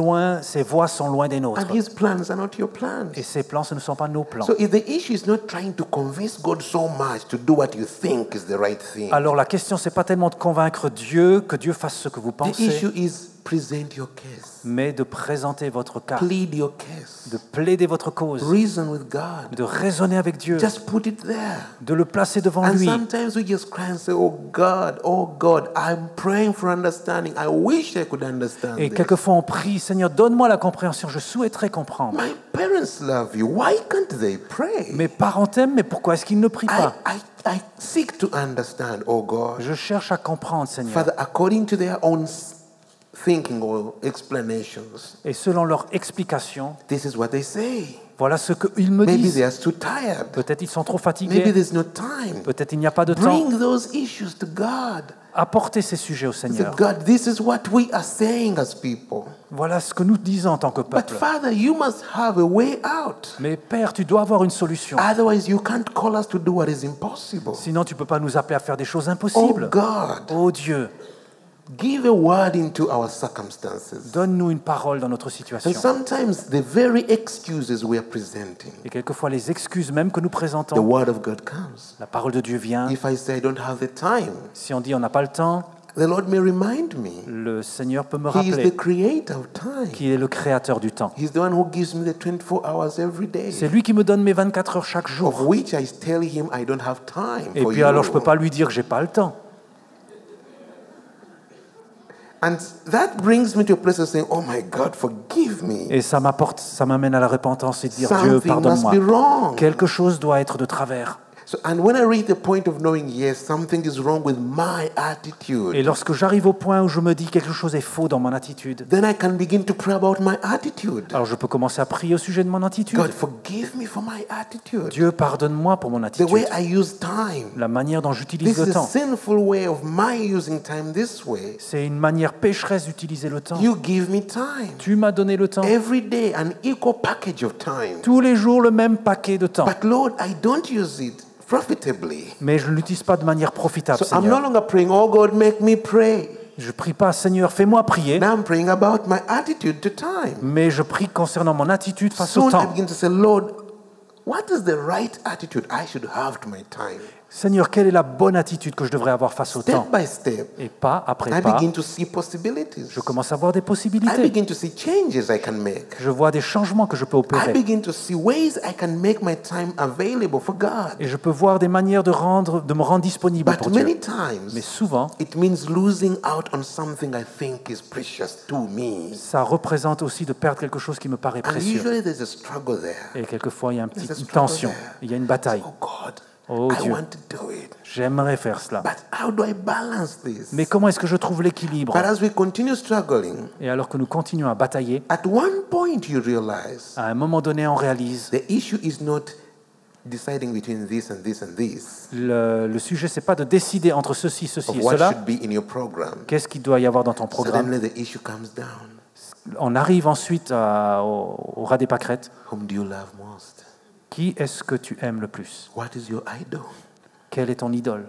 voies sont loin des nôtres. And his plans are not your plans. Et ses plans, ce ne sont pas nos plans. So if the issue is not trying to convince God so much to do what you think is the right thing, Alors la question, c'est pas tellement de convaincre Dieu, que Dieu fasse ce que vous the pensez, issue is present your case, mais de présenter votre cas, plead your case, de plaider votre cause, reason with God, de raisonner avec Dieu, just put it there. de le placer devant And lui. sometimes we just cry and say, oh God, I'm praying for understanding. I wish I could understand Et this. quelquefois on prie, Seigneur, donne-moi la compréhension, je souhaiterais comprendre. My parents love you. Why can't they pray? Mes parents t'aiment, mais pourquoi est-ce qu'ils ne prient pas? I seek to understand, oh God. Je cherche à comprendre, Seigneur. Father, according to their own thinking or explanations, Et selon leur explication, this is what they say. voilà ce qu'ils me Maybe disent. they are too tired. Peut-être ils sont trop Maybe fatigués, there's no time. peut-être il n'y a pas de temps. Bring those issues to God. Apportez ces sujets au Say, Seigneur. God, this is what we are saying as people. Voilà ce que nous disons en tant que But peuple. Father, you must have a way out. Mais Père, tu dois avoir une solution. Otherwise, you can't call us to do what is impossible. Sinon, tu ne peux pas nous appeler à faire des choses Oh impossibles. God, Oh Dieu, give a word into our circumstances. donne-nous une parole dans notre And situation. sometimes the very excuses we are presenting, Et quelquefois, les excuses même que nous the présentons, word of God comes. la parole de Dieu vient. If I say I don't have the time, Si on dit on n'a pas le temps, the Lord may remind me. le Seigneur peut me He is rappeler the creator of time. qu'il est le créateur du temps. He's the one who gives me the 24 hours every day, C'est lui qui me donne mes 24 heures chaque of jour. which I tell him I don't have time Et for puis you. alors, je ne peux pas lui dire que j'ai pas le temps. And that brings me to a place of saying, oh my God, forgive me. Et ça m'amène à la repentance et de dire Dieu, Something must pardonne-moi. be wrong. Quelque chose doit être de travers. So, and when I reach the point of knowing, yes, something is wrong with my Et attitude, lorsque j'arrive au point où je me dis quelque chose est faux dans mon attitude, then I can begin to pray about my attitude. alors je peux commencer à prier au sujet de mon attitude. God, forgive me for my attitude. Dieu, pardonne-moi pour mon The attitude. way I use time. La manière dont j'utilise This le is a temps. sinful way of my using time this way. C'est une manière pécheresse d'utiliser le temps. You give me time. Tu m'as donné le temps. Every day, an equal package of time. Tous les jours, le même paquet de temps. But Lord, I don't use it profitably. Mais je ne l'utilise pas de manière profitable, So I'm no Seigneur. longer praying, oh God, make me pray. Je prie pas, Seigneur, fais-moi prier, Now I'm praying about my attitude to time. mais je prie concernant mon attitude face au Soon I temps. begin to say, Lord, what is the right attitude I should have to my time? Seigneur, quelle est la bonne attitude que je devrais avoir face au temps? Step by step, Et pas après I pas, begin to see possibilities. je commence à voir des I possibilités. begin to see changes I can make. Je vois des changements que je peux I opérer. begin to see ways I can make my time available for God. Et je peux voir des manières de me rendre disponible But pour many Dieu. Mais times, souvent, it means losing out on something I think is precious to me. ça représente aussi de perdre quelque chose qui me paraît And précieux. usually there's a struggle there. Et quelquefois, il y a There's a une struggle tension, there. il y a une bataille. Oh God, Oh I Dieu. want to do it. J'aimerais faire cela. But how do I balance this? Mais comment est-ce que je trouve l'équilibre? But as we continue struggling, Et alors que nous continuons à batailler, at one point you realize à un moment donné, on réalise the issue is not deciding between this and this and this, le sujet, c'est pas de décider entre ceci, ceci of et what cela. should be in your program. Qu'est-ce qu'il doit y avoir dans ton programme? Suddenly the issue comes down. On arrive ensuite au ras des pâquerettes. Whom do you love most? Qui est-ce que tu aimes le plus? What is your idol? Quelle est ton idole?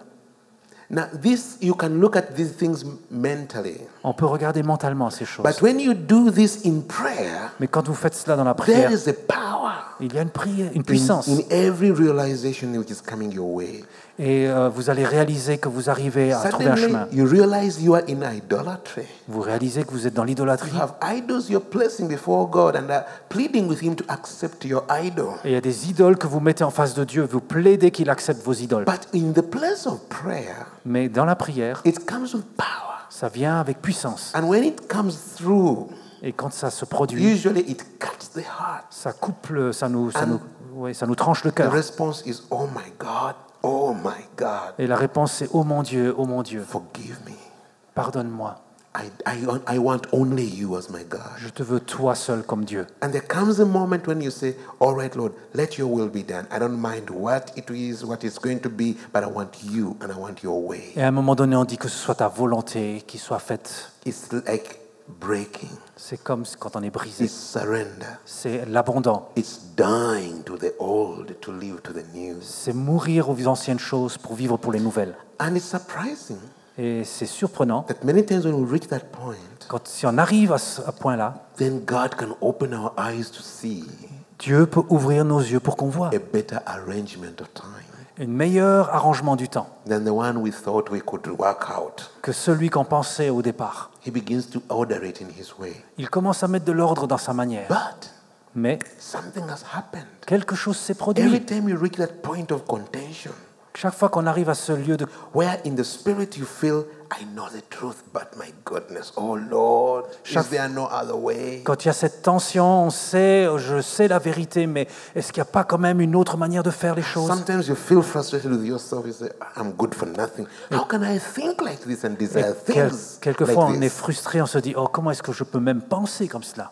Now, this you can look at these things mentally. On peut regarder mentalement ces choses. But when you do this in prayer, Mais quand vous faites cela dans la there prière, is a power il y a une in puissance. every realization which is coming your way. Et vous allez réaliser que vous arrivez à trouver un Suddenly, chemin. you realize you are in idolatry. Vous réalisez que vous êtes dans l'idolâtrie. You have idols you're placing before God and are pleading with Him to accept your idol. Et il y a des idoles que vous mettez en face de Dieu. Vous plaidez qu'il accepte vos idoles. But in the place of prayer, Mais dans la prière, it comes with power. ça vient avec puissance. And when it comes through, Et quand ça se produit, usually it cuts the heart. ça coupe, ça nous tranche le The cœur. response is, oh my God, oh my God, Et la réponse c'est « Oh mon Dieu, forgive me. pardonne-moi. I want only you as my God. Je te veux toi seul comme Dieu. And there comes a moment when you say, all right, Lord, let your will be done. I don't mind what it is, what it's going to be, but I want you and I want your way. Et à un moment donné, on dit que ce soit ta volonté qui soit faite. It's like breaking. C'est comme quand on est brisé. It's surrender. C'est l'abandon. It's dying to the old to live to the new. C'est mourir aux anciennes choses pour vivre pour les nouvelles. And it's surprising Et c'est surprenant, that many times when we reach that point, si on arrive à ce point-là, then God can open our eyes to see Dieu peut ouvrir nos yeux pour qu'on voit a better arrangement of time un meilleur arrangement du temps than the one we thought we could work out. que celui qu'on pensait au départ. He begins to order it in his way. Il commence à mettre de l'ordre dans sa manière. But Mais something has happened. quelque chose s'est Every produit. time you reach that point of contention, Chaque fois qu'on arrive à ce lieu de... where in the spirit you feel, I know the truth, but my goodness, oh Lord, is there no other way? Quand il y a cette tension, je sais la vérité, mais est-ce qu'il n'y a pas quand même une autre manière de faire les choses? Sometimes you feel frustrated with yourself. You say, I'm good for nothing. How can I think like this and desire things Quelquefois, on like est this? frustré, on se dit, oh, comment est-ce que je peux même penser comme cela?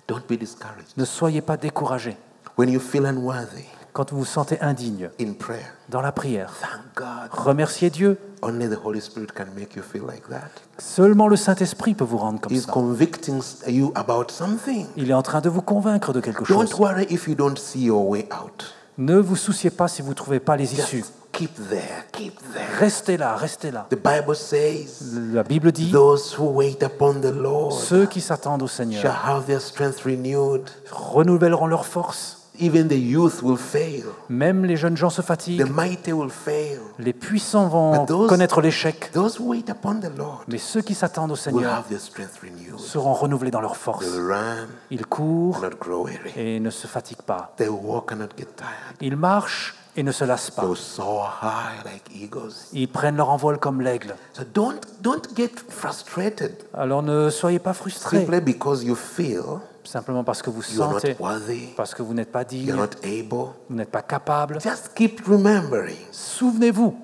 Don't be discouraged. Ne soyez pas découragés. When you feel unworthy Quand vous vous sentez indigne in prayer, dans la prière, thank God. remerciez Dieu. Only the Holy Spirit can make you feel like that. Seulement le Saint-Esprit peut vous rendre comme He's ça. convicting you about something. Il est en train de vous convaincre de quelque chose. Don't worry if you don't see your way out. Ne vous souciez pas si vous ne trouvez pas les issues. Just keep there, keep there. Restez là, restez là. The Bible says, La Bible dit, those who wait upon the Lord ceux qui s'attendent au shall Seigneur have their strength renewed. renouvelleront leur force. Even the youth will fail. Même les jeunes gens se The fatiguent. mighty will fail. Les puissants vont connaître l'échec. Those who wait upon the Lord Mais ceux qui s'attendent au will Seigneur have their strength renewed. seront renouvelés dans leur force. They'll run Ils courent and not grow weary. et ne se fatiguent pas. They walk and not get tired. Ils marchent et ne se lassent pas. They'll soar high like eagles. Ils prennent leur envol comme l'aigle. So don't get frustrated Alors ne soyez pas frustrés simply because you feel simplement parce que vous you are sentez, not worthy, parce que vous n'êtes pas you're digne, not able. vous n'êtes pas capable. Just keep remembering, Souvenez-vous,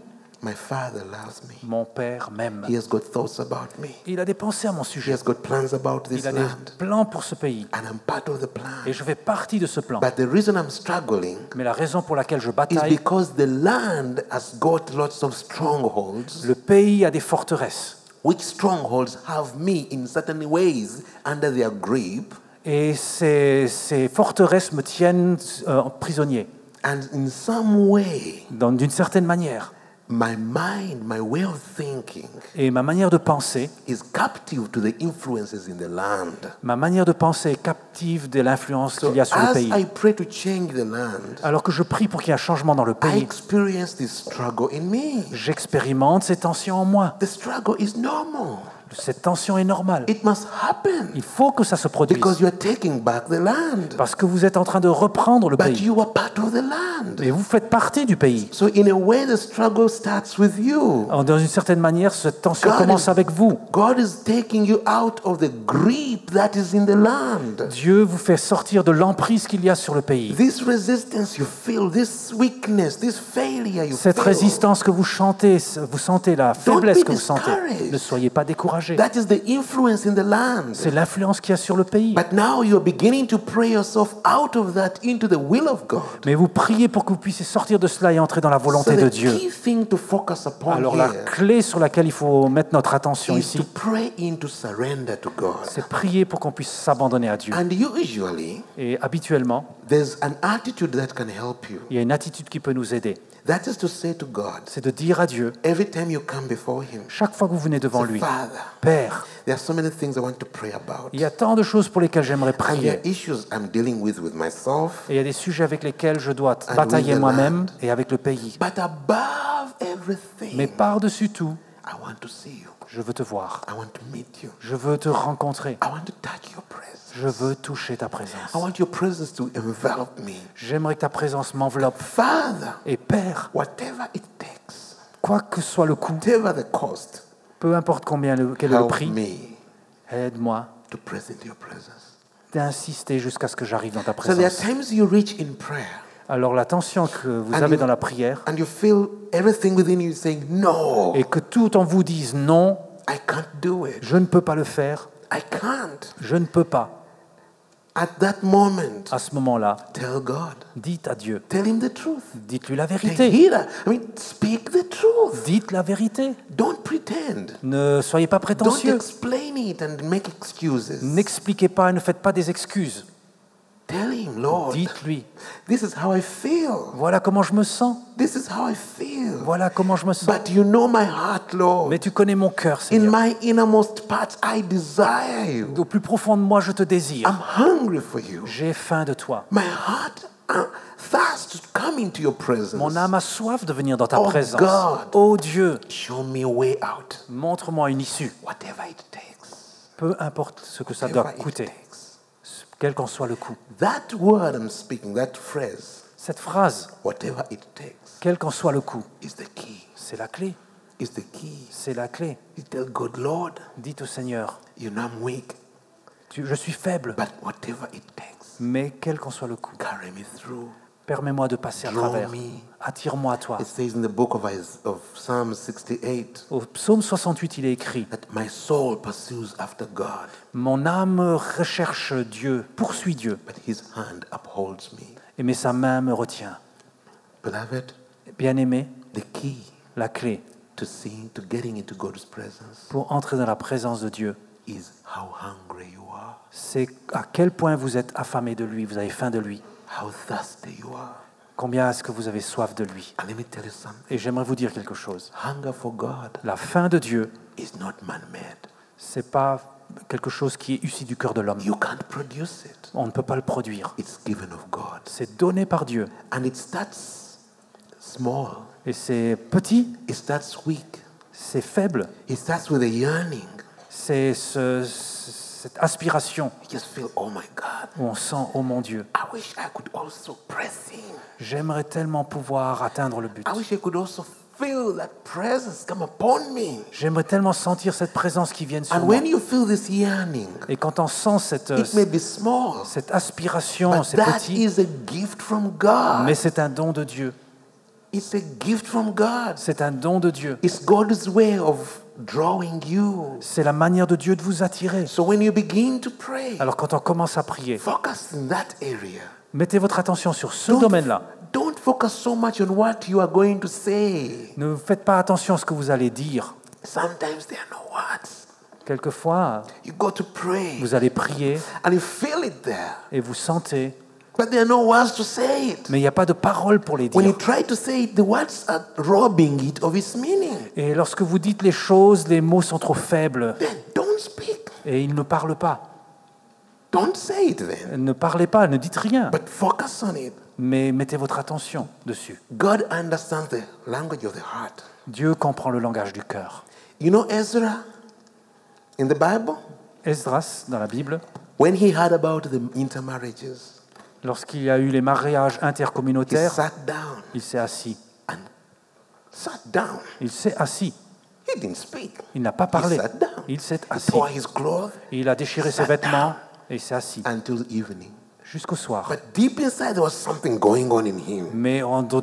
my Father loves me. mon Père m'aime. He has got thoughts about me. Il a des pensées à mon He sujet. has got plans about this Il a des land. plans pour ce pays. And I'm part of the plan. Et je fais partie de ce plan. But the reason I'm struggling Mais la raison pour laquelle je is bataille, because the land has got lots of strongholds, le pays a des forteresses. which strongholds have me in certain ways under their grip. Et ces forteresses me tiennent prisonnier, And in some way, d'une certaine manière. my mind, my way of thinking Et ma manière de penser, is captive to the influences in the land. est captive de l'influence So qu'il y a sur le as pays. I pray to change the land, Alors que je prie pour qu'il y ait un changement dans le I pays, experience this struggle in me. j'expérimente ces tensions en moi. The struggle is normal. Cette tension est normale. It must happen Il faut que ça se produise. because you are taking back the land. Parce que vous êtes en train de reprendre le But pays. you are part of the land. Et vous faites partie du pays. So in a way, the struggle starts with you. Alors, dans une certaine manière, cette tension God commence is- avec vous. God is taking you out of the grip that is in the land. Dieu vous fait sortir de l'emprise qu'il y a sur le pays. This resistance you feel, this weakness, this failure you Cette feel. résistance que vous sentez la faiblesse be que vous sentez. discouraged. Ne soyez pas découragés. That is the influence in the land. C'est l'influence qu'il y a sur le pays. But now you are beginning to pray yourself out of that into the will of God. Mais vous priez pour que vous puissiez sortir de cela et entrer dans la So volonté de the Dieu. key thing to focus upon Alors la here clé sur laquelle il faut mettre notre attention is to ici, pray into surrender to God. c'est prier pour qu'on puisse s'abandonner à Dieu. And usually, Et habituellement, there's an attitude that can help you. il y a une attitude qui peut nous aider. That is to say to God, C'est de dire à Dieu, every time you come before Him, chaque fois que vous venez devant lui, Father, Père, there are so many things I want to pray about. il y a tant de choses pour lesquelles j'aimerais And there prier. are issues I'm dealing with myself. Et il y a des sujets avec lesquels je dois And batailler with the moi-même land. et avec le pays. But above everything, Mais par-dessus tout, I want to see you. je veux te voir. I want to meet you. Je veux te rencontrer. I want to touch your presence. Je veux toucher ta présence. I want your presence to envelop me. J'aimerais que ta présence m'enveloppe. Father, Et Père, whatever it takes, quoi que soit le coût, whatever the cost, peu importe quel est le help prix, me aide-moi to press into your presence. d'insister jusqu'à ce que j'arrive dans ta So there are présence. times you reach in prayer Alors la tension que vous And avez you- dans la prière and you feel everything within you saying, no, et que tout en vous dise non, I can't do it. Je ne peux pas le faire. I can't. Je ne peux pas. At that moment, À ce moment-là, tell God. dites à Dieu. Tell him the truth. Dites-lui la Take vérité. heed. Speak the truth. Dites la vérité. Don't pretend. Ne soyez pas Don't prétentieux. explain it and make excuses. N'expliquez pas et ne faites pas des excuses. Tell him, Lord, Dites-lui. this is how I feel. Voilà comment je me sens. This is how I feel. Voilà comment je me sens. But you know my heart, Lord. Mais tu connais mon cœur, In Seigneur. my innermost parts, I desire you. Au plus profond de moi, je te désire. I'm hungry for you. J'ai faim de toi. My heart thirsts to come into your presence. Mon âme a soif de venir dans ta Oh présence. God. Oh Dieu, Show me a way out. montre-moi une issue. Whatever it takes. Peu importe ce que ça doit Whatever it coûter, takes. quel qu'en soit le coût. That word I'm speaking, that phrase, Cette phrase, whatever it takes, quel qu'en soit le coût, is the key. c'est la clé. Is the key. C'est la clé. You tell God, Lord, Dites au Seigneur, you know I'm weak, je suis faible, but whatever it takes, mais quel qu'en soit le coût, carry me through. permets-moi de passer à Draw travers. me. Attire-moi à toi. It says in the book of Psalm 68 Au psaume 68, il est écrit, that my soul pursues after God, mon âme recherche Dieu, poursuit Dieu, but his hand upholds me. mais sa main me retient. Beloved, Bien-aimé, the key la clé to getting into God's presence pour entrer dans la présence de Dieu, is how hungry you are, c'est à quel point vous êtes affamé de lui, vous avez faim de lui. how thirsty you are. Combien est-ce que vous avez soif de lui? And let me tell you something. Et j'aimerais vous dire quelque chose. Hunger for God La faim de Dieu, is not man-made. c'est pas quelque chose qui est issu du cœur de l'homme. You can't produce it. On ne peut pas le produire. It's given of God. C'est donné par Dieu. And it starts small. Et c'est petit, It starts weak. c'est faible. It starts with a yearning. C'est cette aspiration You just feel, oh my God, où on sent, oh mon Dieu, I wish I could also press in. j'aimerais tellement pouvoir atteindre le but. I wish I could also feel that presence come upon me. J'aimerais tellement sentir cette présence qui vient sur And moi. when you feel this yearning, Et quand on sent cette it may be small, aspiration, but c'est that petit, is a gift from God. mais c'est un don de Dieu. It's a gift from God. C'est un don de Dieu. It's God's way of drawing you. C'est la manière de Dieu de vous attirer. So when you begin to pray, Alors quand on commence à prier, focus in that area. mettez votre attention sur ce domaine-là. Don't focus so much on what you are going to say. Ne faites pas attention à ce que vous allez dire. Sometimes there are no words. Quelquefois, You go to pray vous allez prier and you feel it there, et vous sentez, but there are no words to say it. mais il n'y a pas de paroles pour les When you dire. try to say it, the words are robbing it of its meaning. Et lorsque vous dites les choses, les mots sont trop faibles Then don't speak. et ils ne parlent pas. Don't say it then, Ne parlez pas, ne dites rien, but focus on it. mais mettez votre attention dessus. God understands the language of the heart. Dieu comprend le langage du cœur. You know Ezra in the Bible? Esdras, dans la Bible, When he heard about the intermarriages, lorsqu'il y a eu les mariages he intercommunautaires, sat down il s'est assis. and sat down. Il s'est assis. He didn't speak. Il n'a pas He parlé. sat down. Il s'est He assis. tore his clothes Il a déchiré ses vêtements et il s'est assis until evening. jusqu'au soir. But deep inside, there was something going on in him. Mais en dedans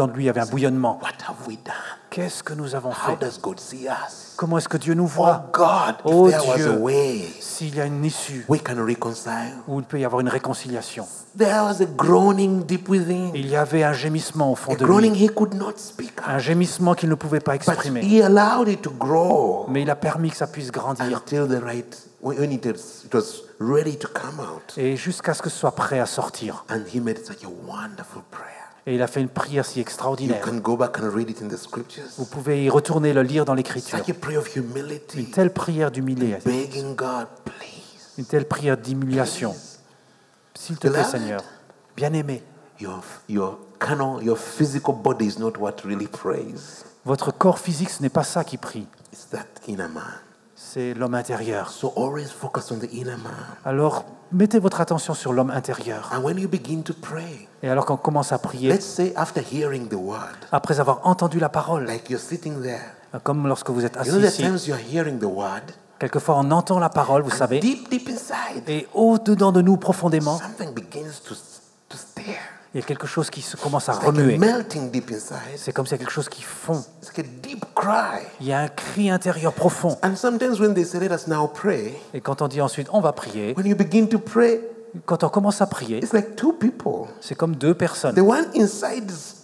de lui, il y avait un bouillonnement. What have we done? Qu'est-ce que nous avons How fait? does God see us? Comment est-ce que Dieu nous Oh voit? God, Oh if there was a Dieu. way S'il y a une issue we can reconcile. où il peut y avoir une réconciliation. There was a groaning deep within. Il y avait un gémissement au fond A de groaning lui. he could not speak Un out. gémissement qu'il ne pouvait pas But exprimer. he allowed it to grow Mais il a permis que ça puisse grandir. until when it was ready to come out. Et jusqu'à ce que ce soit prêt à sortir. And he made such a wonderful prayer. Et il a fait une prière si You extraordinaire. can go back and read it in the scriptures. Vous pouvez y retourner le lire dans l'Écriture. Such a prayer of Une humility, telle prière d'humiliation. begging God, please. Une telle prière d'humiliation. S'il te plaît, Beloved. Seigneur, bien-aimé, Your physical body is not what really prays. votre corps physique, ce n'est pas ça qui prie. It's that inner man. C'est l'homme intérieur. So always focus on the inner man. Alors, mettez votre attention sur l'homme intérieur. And when you begin to pray, Et alors qu'on commence à prier, let's say after hearing the word, après avoir entendu la parole, like you're sitting there. comme lorsque vous êtes You assis know, there are ici, times you're hearing the word, quelquefois on entend la parole, vous and savez, deep inside, et au-dedans de nous profondément, something begins to stare. Il y a quelque chose qui se commence à It's like remuer. melting deep inside. C'est comme s'il y a quelque chose qui fond. It's like a deep cry. Il y a un cri intérieur profond. And sometimes when they say, let us now pray, Et quand on dit ensuite, on va prier, when you begin to pray, quand on commence à prier, it's like two people. c'est comme deux personnes. The one inside is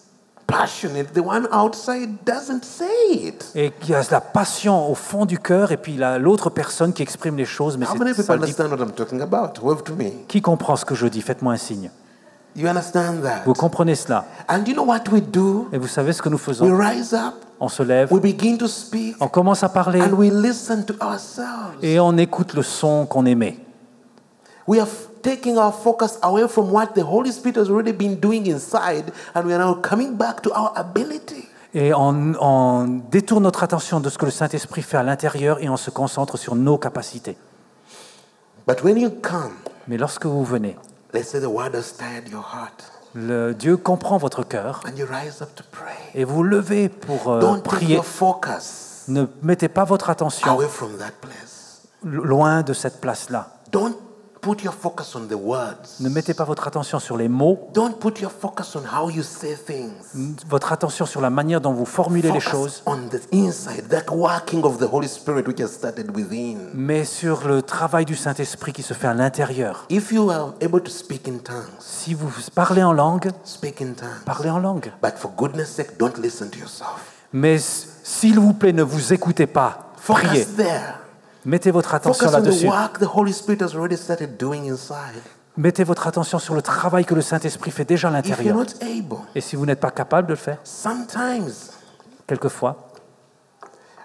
passionate, the one outside doesn't say it. Et il y a la passion au fond du cœur, et puis l'autre personne qui exprime les choses, mais How many ça people le dit. understand what I'm talking about? Wave to me. Qui comprend ce que je dis? Faites-moi un signe. You understand that? Vous comprenez cela? And you know what we do? Et vous savez ce que nous We faisons? rise up, On se lève, we begin to speak, on commence à parler, and we listen to ourselves. et on écoute le son qu'on émet. We are taking our focus away from what the Holy Spirit has already been doing inside, and we are now coming back to our ability. Et on détourne notre attention de ce que le Saint-Esprit fait à l'intérieur, et on se concentre sur nos capacités. But when you come, Mais lorsque vous venez, let's say the word has stirred your heart, Dieu comprend votre cœur, and you rise up to pray. et vous levez pour Don't take prier. your focus Ne mettez pas votre attention away from that place. loin de cette place-là. Don't put your focus on the words. Ne mettez pas votre attention sur les mots, Don't put your focus on how you say things. votre attention sur la manière dont vous formulez les choses, Focus on the inside, that working of the Holy Spirit which has started within. mais sur le travail du Saint-Esprit qui se fait à l'intérieur. If you are able to speak in tongues, Si vous parlez en langue, speak in tongues. parlez en langue. But for goodness sake, don't listen to yourself. Mais s'il vous plaît, ne vous écoutez pas. Priez. Focus there. Mettez votre attention Focus on the là-dessus. work the Holy Spirit has already started doing inside. Mettez votre attention sur le travail que le Saint-Esprit fait déjà à If you're l'intérieur. not able, Et si vous n'êtes pas capable de le faire, sometimes, quelquefois,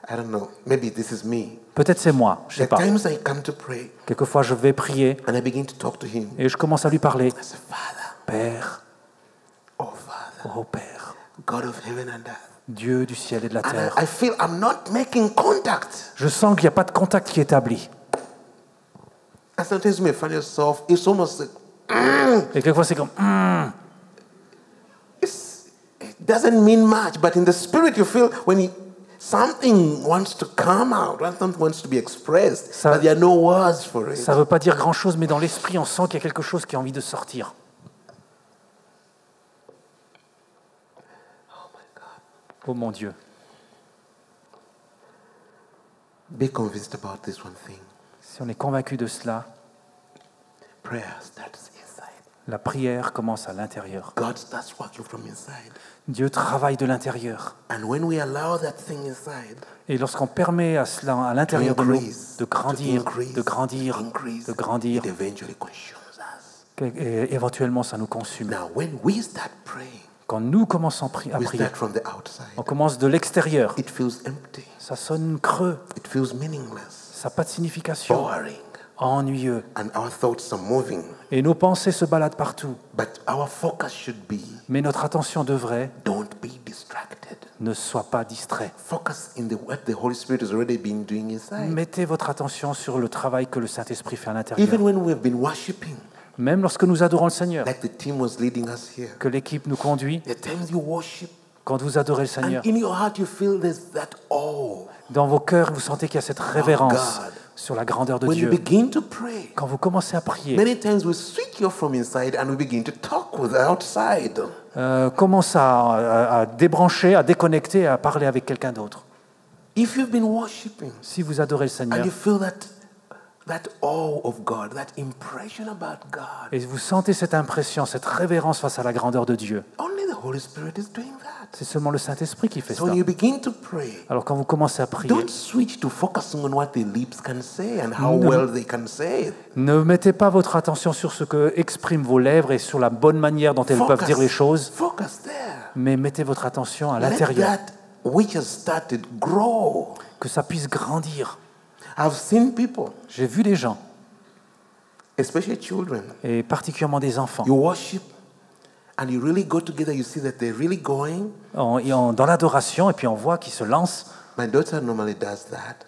I don't know, maybe this is me. peut-être c'est moi, je ne sais There are pas. times I come to pray Quelquefois, je vais prier and I begin to talk to Him. et je commence à lui parler. I say, Father, Père, oh Father, oh Père, God of heaven and earth. Dieu du ciel et de la And terre. I feel I'm not making contact. Je sens qu'il n'y a pas de contact qui est établi. And sometimes you may find yourself, it's almost like, Et quelquefois, c'est comme... it doesn't mean much, but in the spirit you feel when something wants to come out, when something wants to be expressed, Ça- but there are no words for it. Ça ne veut pas dire grand-chose, mais dans l'esprit, on sent qu'il y a quelque chose qui a envie de sortir. Oh my God. Oh mon Dieu. Be convinced about this one thing. Si on est convaincu de cela, Prayer starts inside. la prière commence à l'intérieur. God starts working from inside. Dieu travaille de l'intérieur. And when we allow that thing inside, Et lorsqu'on permet à cela, à l'intérieur de nous, increase, de grandir, to increase, de grandir, increase, de grandir, it eventually consumes us. et éventuellement ça nous consume. Now, when we start praying, Quand nous commençons à we prier, start from the outside. on commence de l'extérieur. It feels empty. Ça sonne creux, It feels meaningless, ça n'a pas de signification, boring, ennuyeux. and our thoughts are moving. Et nos pensées se baladent partout. But our focus should be, Mais notre attention devrait don't be distracted. ne soit pas distrait. Focus in what the Holy Spirit has already been doing inside. Mettez votre attention sur le travail que le Saint-Esprit fait à l'intérieur. Even when we've been worshiping, Même lorsque nous adorons le Seigneur, like the team was leading us here, que l'équipe nous conduit, there are times you worship, quand vous adorez le Seigneur, and in your heart you feel there's that awe. dans vos cœurs, vous sentez qu'il y a cette révérence God. sur la grandeur de When you Dieu. begin to pray, Quand vous commencez à prier, many times we switch off from inside and we begin to talk with the outside. commence à débrancher, à déconnecter, à parler avec quelqu'un d'autre. If you've been worshiping Si vous adorez le and Seigneur you feel that awe of God, that impression about God, et vous sentez cette impression, cette révérence face à la grandeur de Dieu, only the Holy Spirit is doing that. c'est seulement le Saint-Esprit qui fait So when cela. you begin to pray, Alors quand vous commencez à prier, don't switch to focusing on what the lips can say and how well they can say it. ne mettez pas votre attention sur ce que expriment vos lèvres et sur la bonne manière dont elles peuvent dire les choses, Focus there. mais mettez votre attention à Let l'intérieur, that which has started grow. que ça puisse grandir. I've seen people, J'ai vu des gens, especially children, et particulièrement des enfants, you worship and you really go together, you see that they're really going. dans l'adoration, et puis on voit qu'ils se lancent. My daughter normally does that.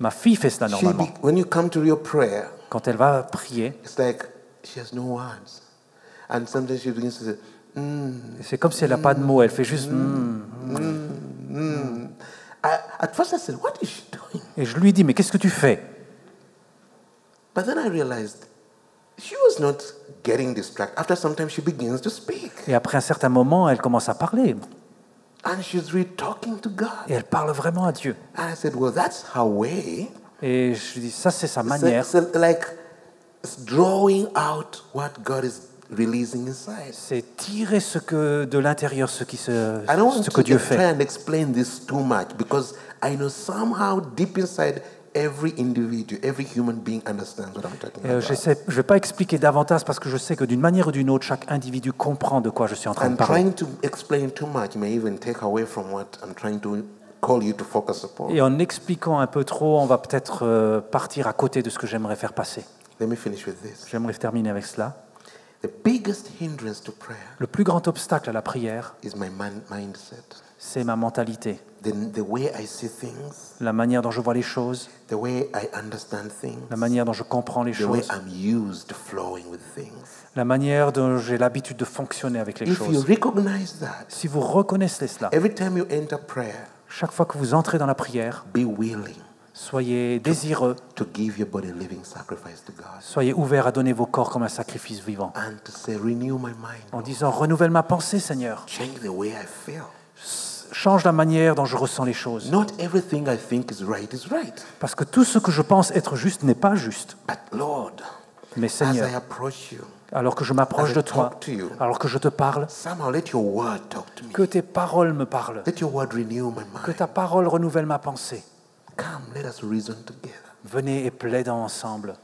Ma fille fait cela normalement. When you come to your prayer, Quand elle va prier, it's like she has no words. And sometimes she begins to say, c'est comme si elle n'a pas de mots, elle fait juste At first I said, what is she doing? Et je lui dis, mais qu'est-ce que tu fais? But then I realized she was was not getting distracted. After some time, she begins to speak. Et après un certain moment, elle commence à parler. And she's really talking to God. Et elle parle vraiment à Dieu. And I said, well, that's her way. Et je dis, ça c'est sa manière. So like it's drawing out what God is releasing inside. C'est tirer ce que de l'intérieur, ce I don't want que to Dieu try fait. and explain this too much because I know somehow deep inside every individual, every human being understands what I'm talking about. Je ne vais pas expliquer davantage parce que je sais que d'une manière ou d'une autre, chaque individu comprend de quoi je suis en train de And parler. trying to explain too much may even take away from what I'm trying to call you to focus upon. Et en expliquant un peu trop, on va peut-être partir à côté de ce que j'aimerais faire passer. Let me finish with this. J'aimerais terminer avec cela. The biggest hindrance to prayer Le plus grand obstacle à la prière, is my mindset. c'est ma mentalité, The way I see things, la manière dont je vois les choses, the way I understand things, la manière dont je comprends les the way choses, I'm used to flowing with things. la manière dont j'ai l'habitude de fonctionner avec les If you choses. recognize that, Si vous reconnaissez cela, every time you enter prayer, chaque fois que vous entrez dans la prière, be willing soyez désireux, to give your body a living sacrifice to God soyez ouverts à donner vos corps comme un sacrifice vivant, and to say, renew my mind, en Lord. disant, renouvelle ma pensée, Seigneur. Change the way I feel. Change la manière dont je ressens les choses. Not everything I think is right. Parce que tout ce que je pense être juste n'est pas juste. But Lord, Mais as Seigneur, I approach you, alors que je m'approche as I de toi, talk to you, alors que je te parle, somehow let your word talk to me. que tes paroles me parlent, Let your word renew my que mind. ta parole renouvelle ma pensée. Come, let us reason together. Venez et plaidons ensemble.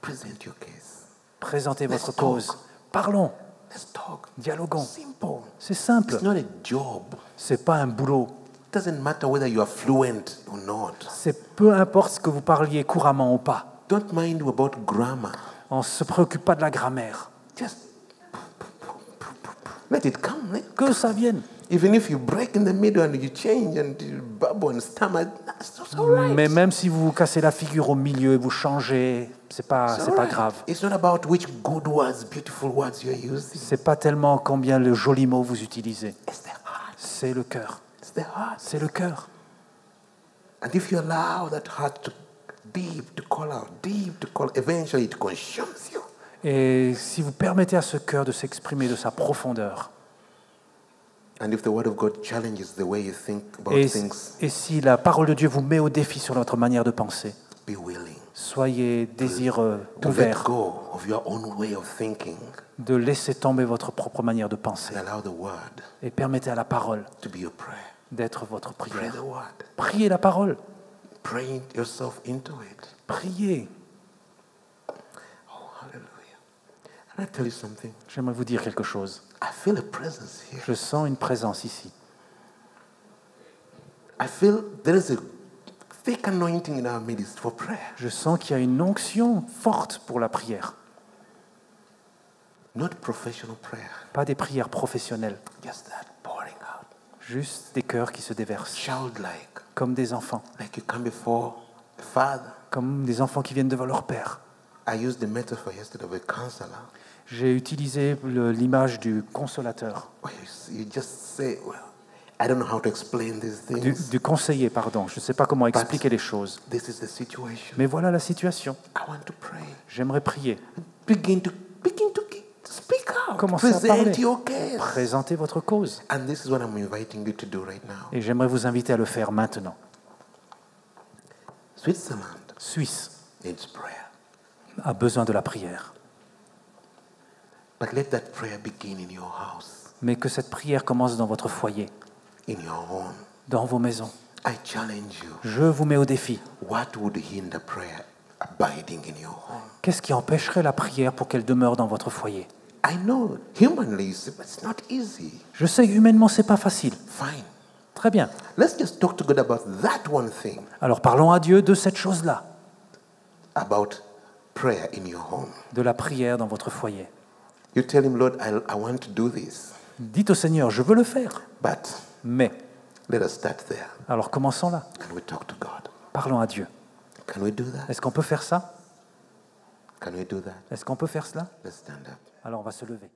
Present your case. Présentez votre Let's cause. talk. Parlons, Let's talk. dialoguons. Simple. C'est simple. It's not a job. C'est pas un boulot. It doesn't matter whether you are fluent or not. C'est peu importe ce que vous parliez couramment ou pas. Don't mind about grammar. On ne se préoccupe pas de la grammaire. Just let it come. Que ça vienne. Even if you break in the middle and you change and you babble and stammer, that's all right. Mais même si vous vous cassez la figure au milieu et vous changez, c'est It's pas all right. grave. It's not about which good words, beautiful words you're using. C'est pas tellement combien le joli mot vous utilisez. It's the heart. C'est le cœur. It's the heart. C'est le cœur. And if you allow that heart to call out, eventually it consumes you. Et si vous permettez à ce cœur de s'exprimer de sa profondeur, And if the word of God challenges the way you think about et things, si la parole de Dieu vous met au défi sur notre manière de penser, be willing soyez désireux, to let ouverts, go of your own way of thinking de laisser tomber votre propre manière de penser and allow the word et permettez à la parole to be your prayer. d'être votre Pray prière. the word. Priez la parole. Pray yourself into it. Priez. Oh, hallelujah. And I tell you something. J'aimerais vous dire quelque chose. I feel a presence here. Je sens une présence ici. I feel there is a thick anointing in our midst for prayer. Je sens qu'il y a une onction forte pour la prière. Not professional prayer. Pas des prières professionnelles, Just that pouring out. juste des cœurs qui se déversent, Childlike. comme des enfants, Like you come before a father. comme des enfants qui viennent devant leur père. I used the metaphor yesterday of a counselor. J'ai utilisé l'image du consolateur, Where you just say, well, I don't know how to explain these things. du conseiller, pardon. Je ne sais pas comment expliquer les choses. This is the situation. Mais voilà la situation. I want to pray. J'aimerais prier. Begin to speak out. Commencez à Present parler. your case. Présentez votre cause. And this is what I'm inviting you to do right now. Et j'aimerais vous inviter à le faire maintenant. Switzerland Suisse needs prayer. a besoin de la prière. But let that prayer begin in your house, Mais que cette prière commence dans votre foyer, in your home. dans vos maisons. I challenge you. Je vous mets au défi. What would hinder prayer abiding in your home? Qu'est-ce qui empêcherait la prière pour qu'elle demeure dans votre foyer? I know humanly it's not easy. Je sais, humainement, c'est pas facile. Fine. Très bien. Let's just talk to God about that one thing, Alors parlons à Dieu de cette chose-là, about prayer in your home. de la prière dans votre foyer. You tell him, Lord, I want to do this, Dites au Seigneur, je veux le faire. but Mais, let us start there. alors commençons là. Can we talk to God? Parlons à Dieu. Can we do that? Est-ce qu'on peut faire ça? Can we do that? Est-ce qu'on peut faire cela? Let's stand up. Alors on va se lever.